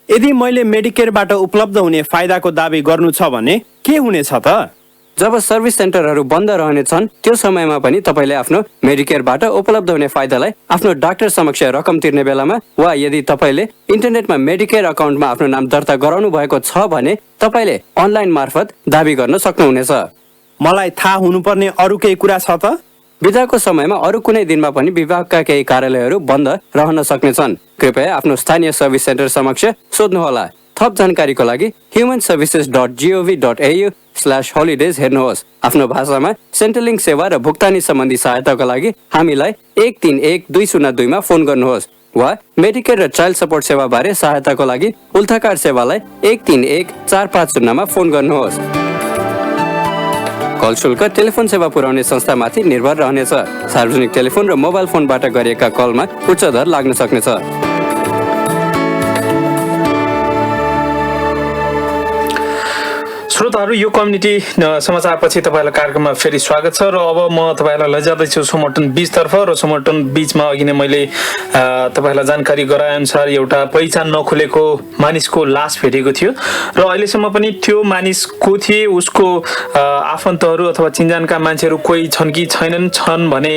यदि मैले मेडिकेयरबाट उपलब्ध हुने फाइदाको दावी गर्नु छ भने के हुनेछ त? जब सर्भिस सेन्टरहरू बन्द रहनेछन् त्यो समयमा पनि तपाईँले आफ्नो मेडिकेयरबाट उपलब्ध हुने फाइदालाई आफ्नो डाक्टर समक्ष रकम तिर्ने बेलामा वा यदि तपाईँले इन्टरनेटमा मेडिकेयर अकाउन्टमा आफ्नो नाम दर्ता गराउनु भएको छ भने तपाईँले अनलाइन मार्फत दावी गर्न सक्नुहुनेछ। मलाई थाहा हुनुपर्ने अरू केही कुरा छ त? बिदाको समयमा अरू कुनै दिनमा पनि विभागका केही कार्यालयहरू बन्द रहन सक्नेछन्। कृपया आफ्नो स्थानीय सर्भिस सेन्टर समक्ष सोध्नुहोला। थप जानकारीको लागि humanservices.gov.au/holidays हेर्नुहोस्। आफ्नो भाषामा सेन्ट्रलिङ्क सेवा र भुक्तानी सम्बन्धी सहायताका लागि हामीलाई 131202 मा फोन गर्नुहोस् वा मेडिकेयर र चाइल्ड सपोर्ट सेवा बारे सहायताको लागि उल्थाकार सेवालाई 131450 मा फोन गर्नुहोस्। कल शुल्क टेलिफोन सेवा पुर्याउने संस्थामाथि निर्भर रहनेछ। सार्वजनिक टेलिफोन र मोबाइल फोनबाट गरिएका कलमा उच्च दर लाग्न सक्नेछ। श्रोताहरू, यो कम्युनिटी समाचारपछि तपाईँलाई कार्यक्रममा फेरि स्वागत छ र अब म तपाईँलाई लैजाँदैछु सोमर्टन बीचतर्फ। र सोमर्टन बीचमा अघि नै मैले तपाईँलाई जानकारी गराएअनुसार एउटा पहिचान नखुलेको मानिसको लास भेटेको थियो र अहिलेसम्म पनि त्यो मानिस को थिए, उसको आफन्तहरू अथवा चिन्जानका मान्छेहरू कोही छन् कि छन् भने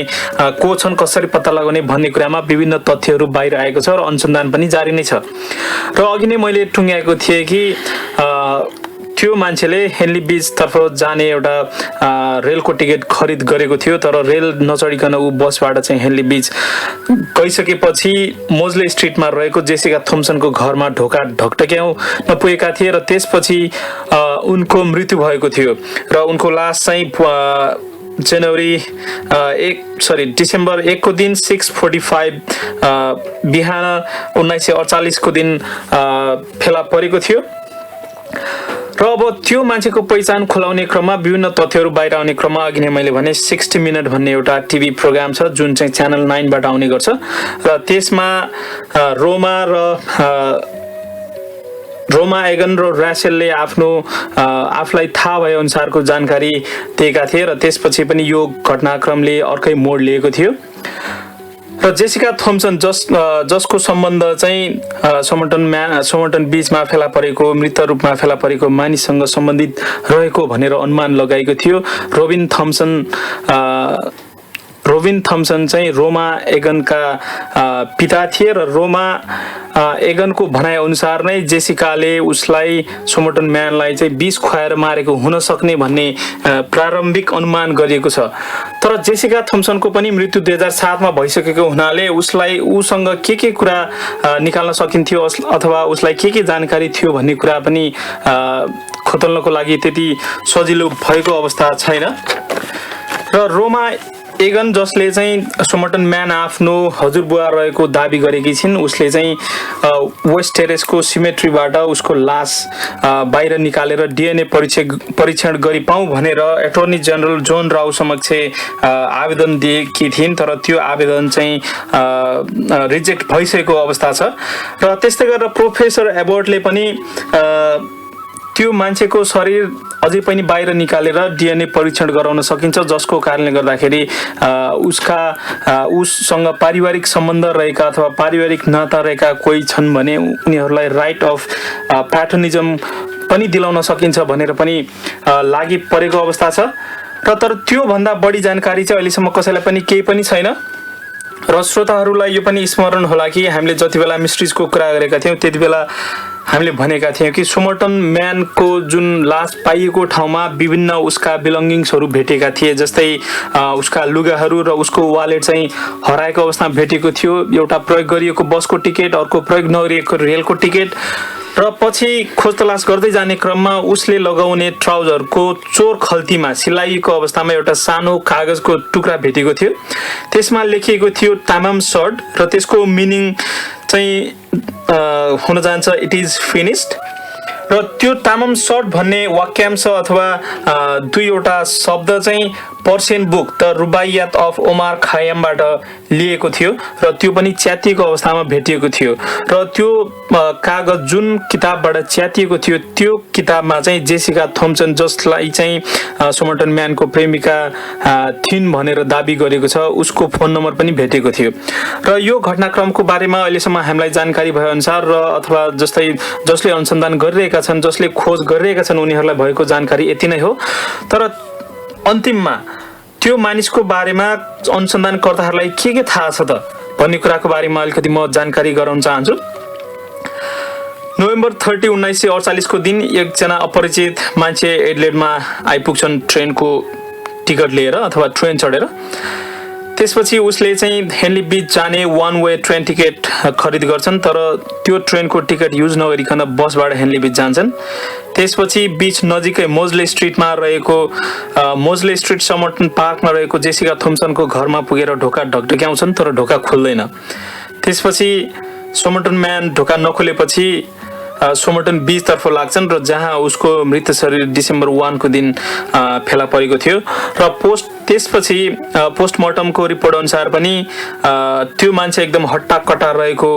को छन्, कसरी पत्ता लगाउने भन्ने कुरामा विभिन्न तथ्यहरू बाहिर आएको छ र अनुसन्धान पनि जारी नै छ। र अघि नै मैले टुङ्ग्याएको थिएँ कि त्यो मान्छेले हेनली बीचतर्फ जाने एउटा रेलको टिकट खरिद गरेको थियो, तर रेल नचढिकन ऊ बसबाट चाहिँ हेनली बीच गइसकेपछि मोजले स्ट्रिटमा रहेको जेसिका थोम्सनको घरमा ढोका ढकढक्याउ नपुगेका थिए र त्यसपछि उनको मृत्यु भएको थियो र उनको लास चाहिँ डिसेम्बर 1 को दिन 6:45 बिहान 1948 को दिन फेला परेको थियो। र अब त्यो मान्छेको पहिचान खुलाउने क्रममा विभिन्न तथ्यहरू बाहिर आउने क्रममा अघि नै मैले भने 60 मिनट भन्ने एउटा टिभी प्रोग्राम छ जुन चाहिँ च्यानल 9 बाट आउने गर्छ र त्यसमा रोमा एगन र ऱ्यासेलले आफूलाई थाहा भए अनुसारको जानकारी दिएका थिए र त्यसपछि पनि यो घटनाक्रमले अर्कै मोड लिएको थियो र जेसिका थोम्सन जसको सम्बन्ध चाहिँ समर्टन बीचमा फेला परेको मृत रूपमा फेला परेको मानिससँग सम्बन्धित रहेको भनेर अनुमान लगाएको थियो रोबिन थम्सन चाहिँ रोमा एगनका पिता थिए र रोमा एगनको भनाइ अनुसार नै जेसिकाले उसलाई समर्टन म्यानलाई चाहिँ विष खुवाएर मारेको हुन सक्ने भन्ने प्रारम्भिक अनुमान गरिएको छ तर जेसिका थम्सनको पनि मृत्यु 2007 मा भइसकेको हुनाले उसँग के कुरा निकाल्न सकिन्थ्यो अथवा उसलाई के जानकारी थियो भन्ने कुरा पनि खोतल्नको लागि त्यति सजिलो भएको अवस्था छैन र रोमा एगन जसले चाहिँ समर्टन म्यान आफ्नो हजुरबुवा रहेको दाबी गरेकी छिन् उसले चाहिँ वेस्ट टेरेसको सिमेट्रीबाट उसको लास बाहिर निकालेर डिएनए परीक्षण गरी पाऊँ भनेर एटर्नी जनरल जोन राव समक्ष आवेदन दिएकी थिइन् तर त्यो आवेदन चाहिँ रिजेक्ट भइसकेको अवस्था छ र त्यस्तै गरेर प्रोफेसर एबर्टले पनि त्यो मान्छेको शरीर अझै पनि बाहिर निकालेर डिएनए परीक्षण गराउन सकिन्छ जसको कारणले गर्दाखेरि उससँग पारिवारिक सम्बन्ध रहेका अथवा पारिवारिक नाता रहेका कोही छन् भने उनीहरूलाई राइट अफ प्याटर्निजम पनि दिलाउन सकिन्छ भनेर पनि लागि परेको अवस्था छ र तर त्यो भन्दा बढी जानकारी चाहिँ अहिलेसम्म कसैलाई पनि केही पनि छैन र श्रोताहरूलाई यो पनि स्मरण होला कि हामीले जति बेला मिस्ट्रिजको कुरा गरेका थियौँ त्यति बेला हामीले भनेका थियौँ कि समर्टन म्यानको जुन लास पाइएको ठाउँमा विभिन्न उसका बिलोङ्गिङ्सहरू भेटेका थिए जस्तै उसका लुगाहरू र उसको वालेट चाहिँ हराएको अवस्थामा भेटेको थियो एउटा प्रयोग गरिएको बसको टिकट अर्को प्रयोग नगरिएको रेलको टिकट र पछि खोज तलास गर्दै जाने क्रममा उसले लगाउने ट्राउजरको चोर खल्तीमा सिलाइएको अवस्थामा एउटा सानो कागजको टुक्रा भेटेको थियो त्यसमा लेखिएको थियो तामाम सर्ट र त्यसको मिनिङ चाहिँ हुन जान्छ इट इज फिनिस्ड र त्यो तामाम सर्ट भन्ने वाक्यांश अथवा दुईवटा शब्द चाहिँ Persian book the Rubaiyat of Omar खयामबाट लिएको थियो र त्यो पनि च्यातिएको अवस्थामा भेटिएको थियो र त्यो कागज जुन किताबबाट च्यातिएको थियो त्यो किताबमा चाहिँ जेसिका थोम्सन जसलाई चाहिँ समर्टन म्यानको प्रेमिका थिइन् भनेर दाबी गरेको छ उसको फोन नम्बर पनि भेटेको थियो र यो घटनाक्रमको बारेमा अहिलेसम्म हामीलाई जानकारी भए अनुसार र अथवा जसले अनुसन्धान गरिरहेका छन् जसले खोज गरिरहेका छन् उनीहरूलाई भएको जानकारी यति नै हो तर अन्तिममा त्यो मानिसको बारेमा अनुसन्धानकर्ताहरूलाई के थाहा छ त भन्ने कुराको बारेमा अलिकति म जानकारी गराउन चाहन्छु नोभेम्बर 30, 1948 को दिन एकजना अपरिचित मान्छे एडलेडमा आइपुग्छन् ट्रेनको टिकट लिएर अथवा ट्रेन चढेर त्यसपछि उसले चाहिँ हेनली बीच जाने वान वे ट्रेन टिकट खरिद गर्छन् तर त्यो ट्रेनको टिकट युज नगरिकन बसबाट हेनली बीच जान्छन् त्यसपछि बीच नजिकै मोजले स्ट्रिटमा रहेको मोजले स्ट्रिट समर्टन पार्कमा रहेको जेसिका थोम्सनको घरमा पुगेर ढोका ढकढक्याउँछन् तर ढोका खुल्दैन त्यसपछि समर्टन म्यान ढोका नखोलेपछि समर्टन बीच तर्फ लाग्छन् र जहाँ उसको मृत शरीर डिसेम्बर 1 को दिन फेला परेको थियो र त्यसपछि पोस्टमार्टमको रिपोर्ट अनुसार पनि त्यो मान्छे एकदम हट्टाकट्टा रहेको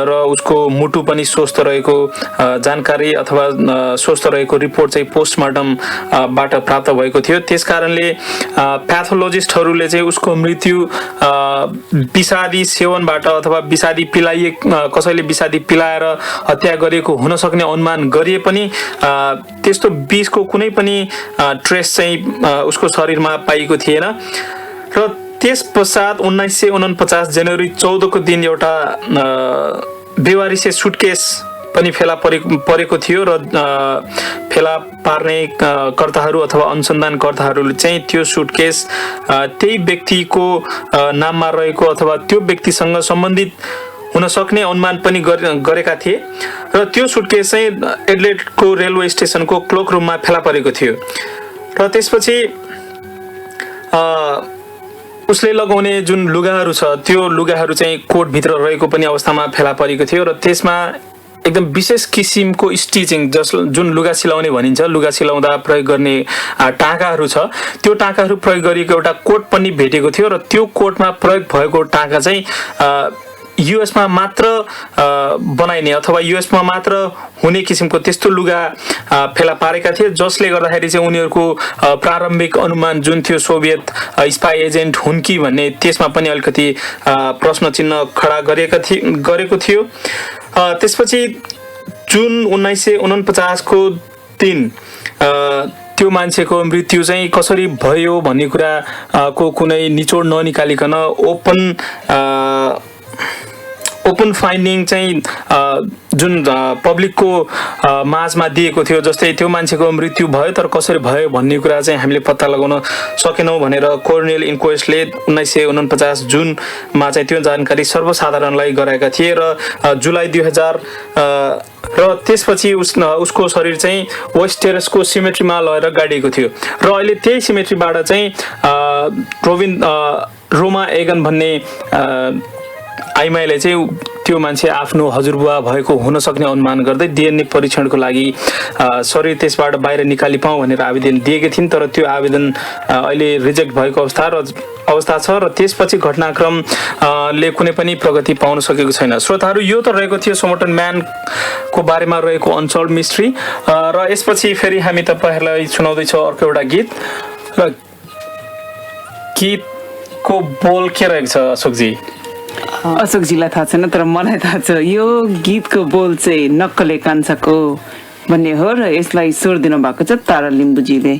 र उसको मुटु पनि स्वस्थ रहेको जानकारी अथवा स्वस्थ रहेको रिपोर्ट चाहिँ पोस्टमार्टम बाट प्राप्त भएको थियो त्यसकारणले प्याथोलोजिस्टहरूले चाहिँ उसको मृत्यु विषादी सेवनबाट अथवा विषादी कसैले विषादी पिलाएर हत्या गरेको हुन सक्ने अनुमान गरिए पनि त्यस्तो विषको कुनै पनि ट्रेस चाहिँ उसको शरीरमा पाइएको थिएन र त्यस पश्चात 1949 जनवरी 14 को दिन एउटा बेवारिसे सुटकेस पनि फेला परेको थियो र फेला पार्ने कर्ताहरू अथवा अनुसन्धानकर्ताहरूले चाहिँ त्यो सुटकेस त्यही व्यक्तिको नाममा रहेको अथवा त्यो व्यक्तिसँग सम्बन्धित हुन सक्ने अनुमान पनि गरेका थिए र त्यो सुटकेस चाहिँ एडलेडको रेलवे स्टेसनको क्लोक रुममा फेला परेको थियो र त्यसपछि उसले लगाउने जुन लुगाहरू छ त्यो लुगाहरू चाहिँ कोट भित्र रहेको पनि अवस्थामा फेला परेको थियो र त्यसमा एकदम विशेष किसिमको स्टिचिङ जुन लुगा सिलाउने भनिन्छ, लुगा सिलाउँदा प्रयोग गर्ने टाँकाहरू छ, त्यो टाँकाहरू प्रयोग गरिएको एउटा कोट पनि भेटेको थियो र त्यो कोटमा प्रयोग भएको टाँका चाहिँ युएसमा मात्र बनाइने अथवा युएसमा मात्र हुने किसिमको त्यस्तो लुगा फेला पारेका थिए, जसले गर्दाखेरि चाहिँ उनीहरूको प्रारम्भिक अनुमान जुन थियो सोभियत स्पाई एजेन्ट हुन् कि भन्ने त्यसमा पनि अलिकति प्रश्न चिन्ह खडा गरेको थियो। त्यसपछि जुन 1949 को दिन त्यो मान्छेको मृत्यु चाहिँ कसरी भयो भन्ने कुरा को कुनै निचोड ननिकालिकन ओपन फाइन्डिङ चाहिँ जुन पब्लिकको माझमा दिएको थियो, जस्तै त्यो मान्छेको मृत्यु भयो तर कसरी भयो भन्ने कुरा चाहिँ हामीले पत्ता लगाउन सकेनौँ भनेर कोर्नेल इन्क्वेस्टले 1949 जुनमा चाहिँ त्यो जानकारी सर्वसाधारणलाई गराएका थिए र जुलाई 2000 र त्यसपछि उसको शरीर चाहिँ वेस्ट टेरेसको सिमेट्रीमा लगेर गाडिएको थियो र अहिले त्यही सिमेट्रीबाट चाहिँ रोमा एगन भन्ने आइमाईले चाहिँ त्यो मान्छे आफ्नो हजुरबुवा भएको हुन सक्ने अनुमान गर्दै डिएनए परीक्षणको लागि शरीर त्यसबाट बाहिर निकाली पाऊँ भनेर आवेदन दिएकी थिइन्, तर त्यो आवेदन अहिले रिजेक्ट भएको अवस्था छ र त्यसपछि घटनाक्रमले कुनै पनि प्रगति पाउन सकेको छैन। श्रोताहरू, यो त रहेको थियो सोमोटन म्यानको बारेमा रहेको अनसल्भ मिस्ट्री र यसपछि फेरि हामी तपाईँहरूलाई सुनाउँदैछौँ अर्को एउटा गीत र गीतको बोल के रहेको छ अशोकजी? अशोकजीलाई थाहा छैन तर मलाई थाहा छ। यो गीतको बोल चाहिँ नक्कले कान्छाको भन्ने हो र यसलाई स्वर दिनु भएको छ तारा लिम्बुजीले।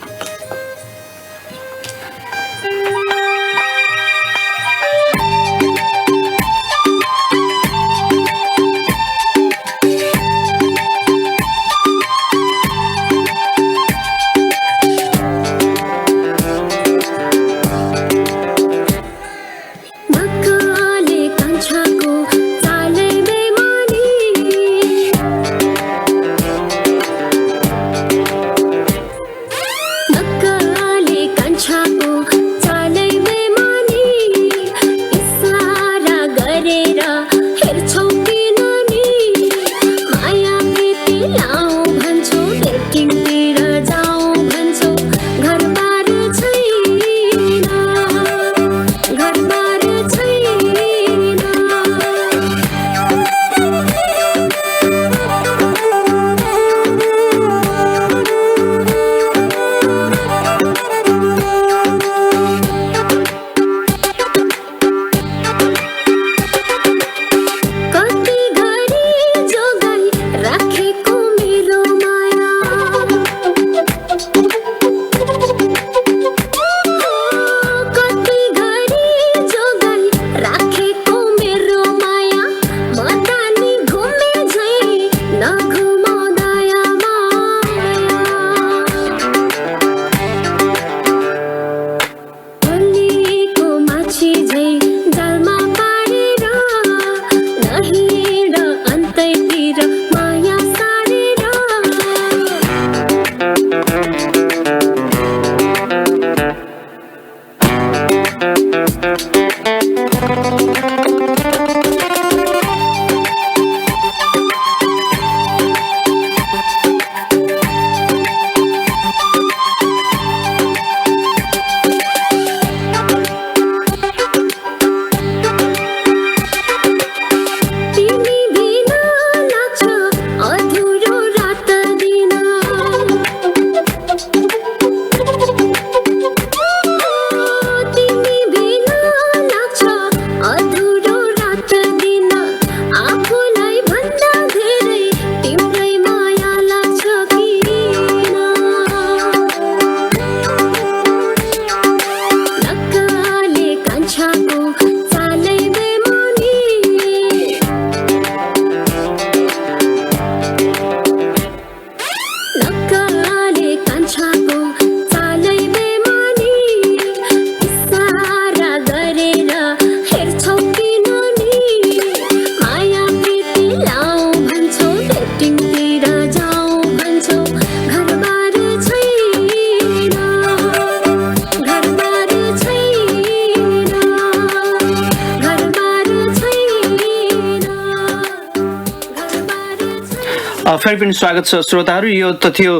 फेरि पनि स्वागत छ श्रोताहरू। यो त थियो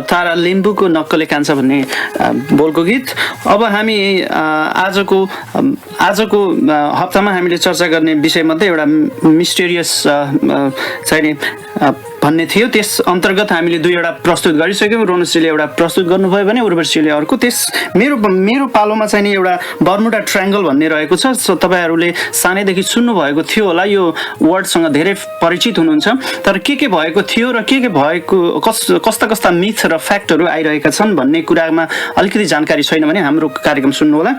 तारा लिम्बूको नक्कले कान्छ भन्ने बोलको गीत। अब हामी आजको हप्तामा हामीले चर्चा गर्ने विषयमध्ये एउटा मिस्टेरियस चाहिने भन्ने थियो। त्यस अन्तर्गत हामीले दुईवटा प्रस्तुत गरिसक्यौँ। रोनश्रीले एउटा प्रस्तुत गर्नुभयो भने उर्वशीले अर्को। मेरो पालोमा चाहिँ एउटा बर्मुडा ट्रायङ्गल भन्ने रहेको छ। तपाईँहरूले सानैदेखि सुन्नुभएको थियो होला, यो वर्डसँग धेरै परिचित हुनुहुन्छ। तर के भएको थियो र के भएको कस्ता कस्ता मिथ र फ्याक्टहरू आइरहेका छन् भन्ने कुरामा अलिकति जानकारी छैन भने हाम्रो कार्यक्रम सुन्नुहोला।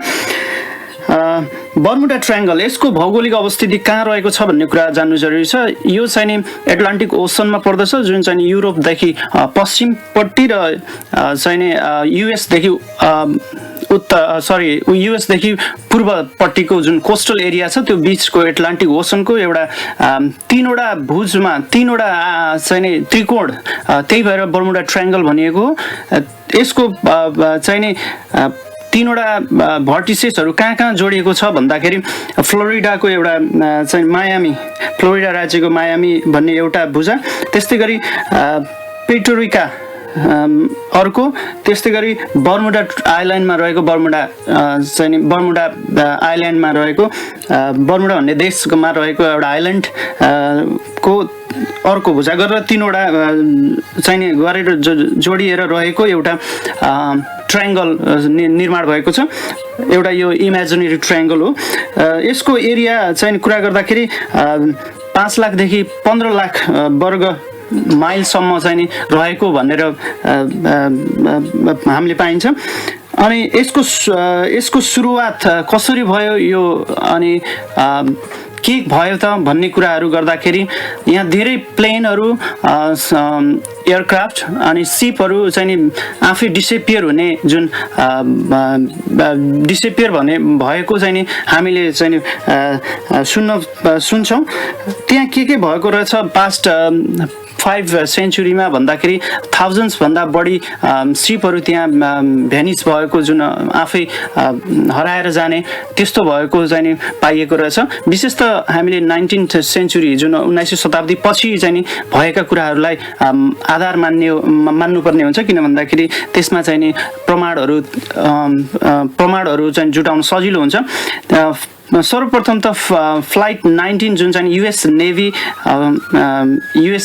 बर्मुडा ट्रायङ्गल, यसको भौगोलिक अवस्थिति कहाँ रहेको छ भन्ने कुरा जान्नु जरुरी छ। यो चाहिँ नि एटलान्टिक ओसनमा पर्दछ, जुन चाहिँ युरोपदेखि पश्चिमपट्टि र चाहिँ नि युएसदेखि पूर्वपट्टिको जुन कोस्टल एरिया छ त्यो बिचको एटलान्टिक ओसनको एउटा तीनवटा भुजमा तीनवटा चाहिँ नि त्रिकोण, त्यही भएर बर्मुडा ट्रायङ्गल भनिएको हो। यसको चाहिँ नि तीनवटा भर्टिसेसहरू कहाँ जोडिएको छ भन्दाखेरि फ्लोरिडाको एउटा चाहिँ मायामी, फ्लोरिडा राज्यको मायामी भन्ने एउटा भुजा, त्यस्तै गरी पेटोरिका अर्को, त्यस्तै गरी बर्मुडा आइल्यान्डमा रहेको बर्मुडा आइल्यान्डमा रहेको बर्मुडा भन्ने देशमा रहेको एउटा आइल्यान्ड को अर्को भुजा गरेर तीनवटा चाहिँ नि गरेर जोडिएर रहेको एउटा ट्रायङ्गल निर्माण भएको छ। एउटा यो इमेजिनेरी ट्रायङ्गल हो। यसको एरिया चाहिँ कुरा गर्दाखेरि 5 लाखदेखि 15 लाख वर्ग माइलसम्म चाहिँ नि रहेको भनेर हामीले पाइन्छ। अनि यसको सुरुवात कसरी भयो यो अनि के भयो त भन्ने कुराहरू गर्दाखेरि यहाँ धेरै प्लेनहरू, एयरक्राफ्ट अनि सिपहरू चाहिँ नि आफै डिसेपियर हुने, जुन डिसेपियर भन्ने भएको चाहिँ नि हामीले चाहिँ नि सुन्छौँ। त्यहाँ के भएको रहेछ पास्ट 5 सेन्चुरीमा भन्दाखेरि थाउजन्ड्स भन्दा बढी सिपहरू त्यहाँ भ्यानिस भएको, जुन आफै हराएर जाने त्यस्तो भएको चाहिँ नि पाइएको रहेछ। विशेष त हामीले 19th सेन्चुरी जुन 19औं शताब्दी पछि चाहिँ नि भएका कुराहरूलाई आधार मान्नुपर्ने हुन्छ, किन भन्दाखेरि त्यसमा चाहिँ नि प्रमाणहरू चाहिँ जुटाउन सजिलो हुन्छ। सर्वप्रथम त फ्लाइट 19 जुन चाहिँ युएस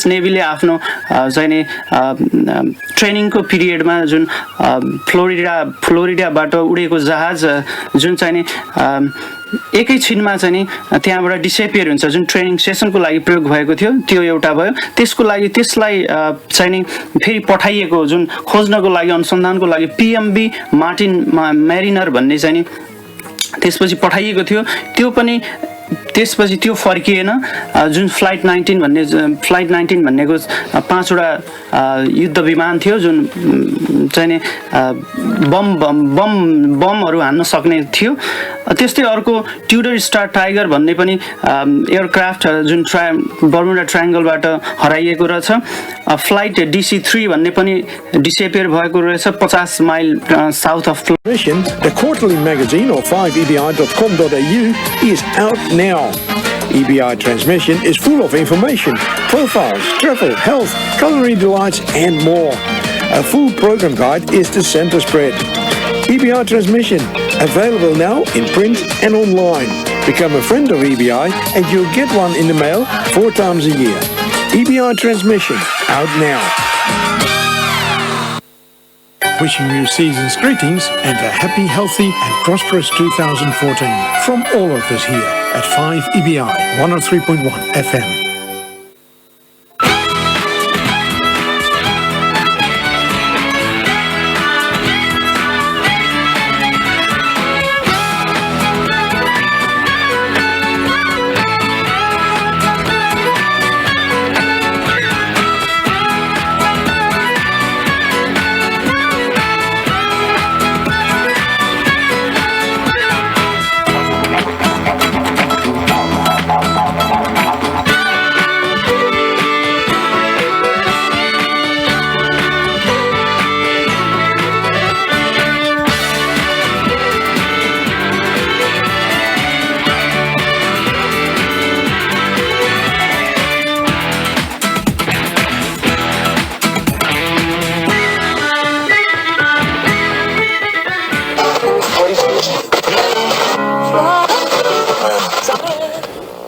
नेभीले आफ्नो चाहिँ नि ट्रेनिङको पिरियडमा जुन फ्लोरिडाबाट उडेको जहाज जुन चाहिँ नि एकैछिनमा चाहिँ नि त्यहाँबाट डिसेपियर हुन्छ, जुन ट्रेनिङ सेसनको लागि प्रयोग भएको थियो, त्यो एउटा भयो। त्यसलाई चाहिँ नि फेरि पठाइएको, जुन खोज्नको लागि अनुसन्धानको लागि PMB मार्टिन मेरिनर भन्ने चाहिँ नि त्यसपछि पठाइएको थियो। त्यो पनि त्यसपछि त्यो फर्किएन। जुन फ्लाइट 19 भन्नेको 5वटा युद्ध विमान थियो, जुन चाहिँ नि बमहरू हान्न सक्ने थियो। त्यस्तै अर्को ट्युडर स्टार टाइगर भन्ने पनि एयरक्राफ्ट जुन बर्मुडा ट्रायङ्गलबाट हराइएको रहेछ। फ्लाइट DC-3 भन्ने पनि डिसेपियर भएको रहेछ 50 mile south of The quarterly magazine of 5ebi.com.au is out now. EBI Transmission is full of information, profiles, travel, health, culinary delights and more. A full program guide is the center spread. EBI Transmission, available now in print and online. Become a friend of EBI and you'll get one in the mail 4 times a year. EBI Transmission, out now. Wishing you season's greetings and a happy, healthy and prosperous 2014 from all of us here at 5EBI 103.1 FM.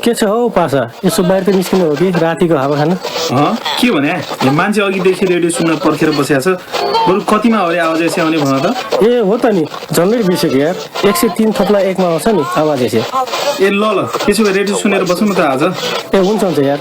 के छ हौ पासा यसो बाहिर त निस्किनु हो कि रातिको हावा खान के भने यो मान्छे अघिदेखि रेडियो सुन्न पर्खेर बसेको छ बरु कतिमा हो रे आवाज यसै आउने भन त ए हो त नि झन्डै बिर्सेको यार 103 थप्ला 1 मा आउँछ नि आवाज यसै ए ल त्यसो भए रेडियो सुनेर बसौँ न त आज ए हुन्छ यार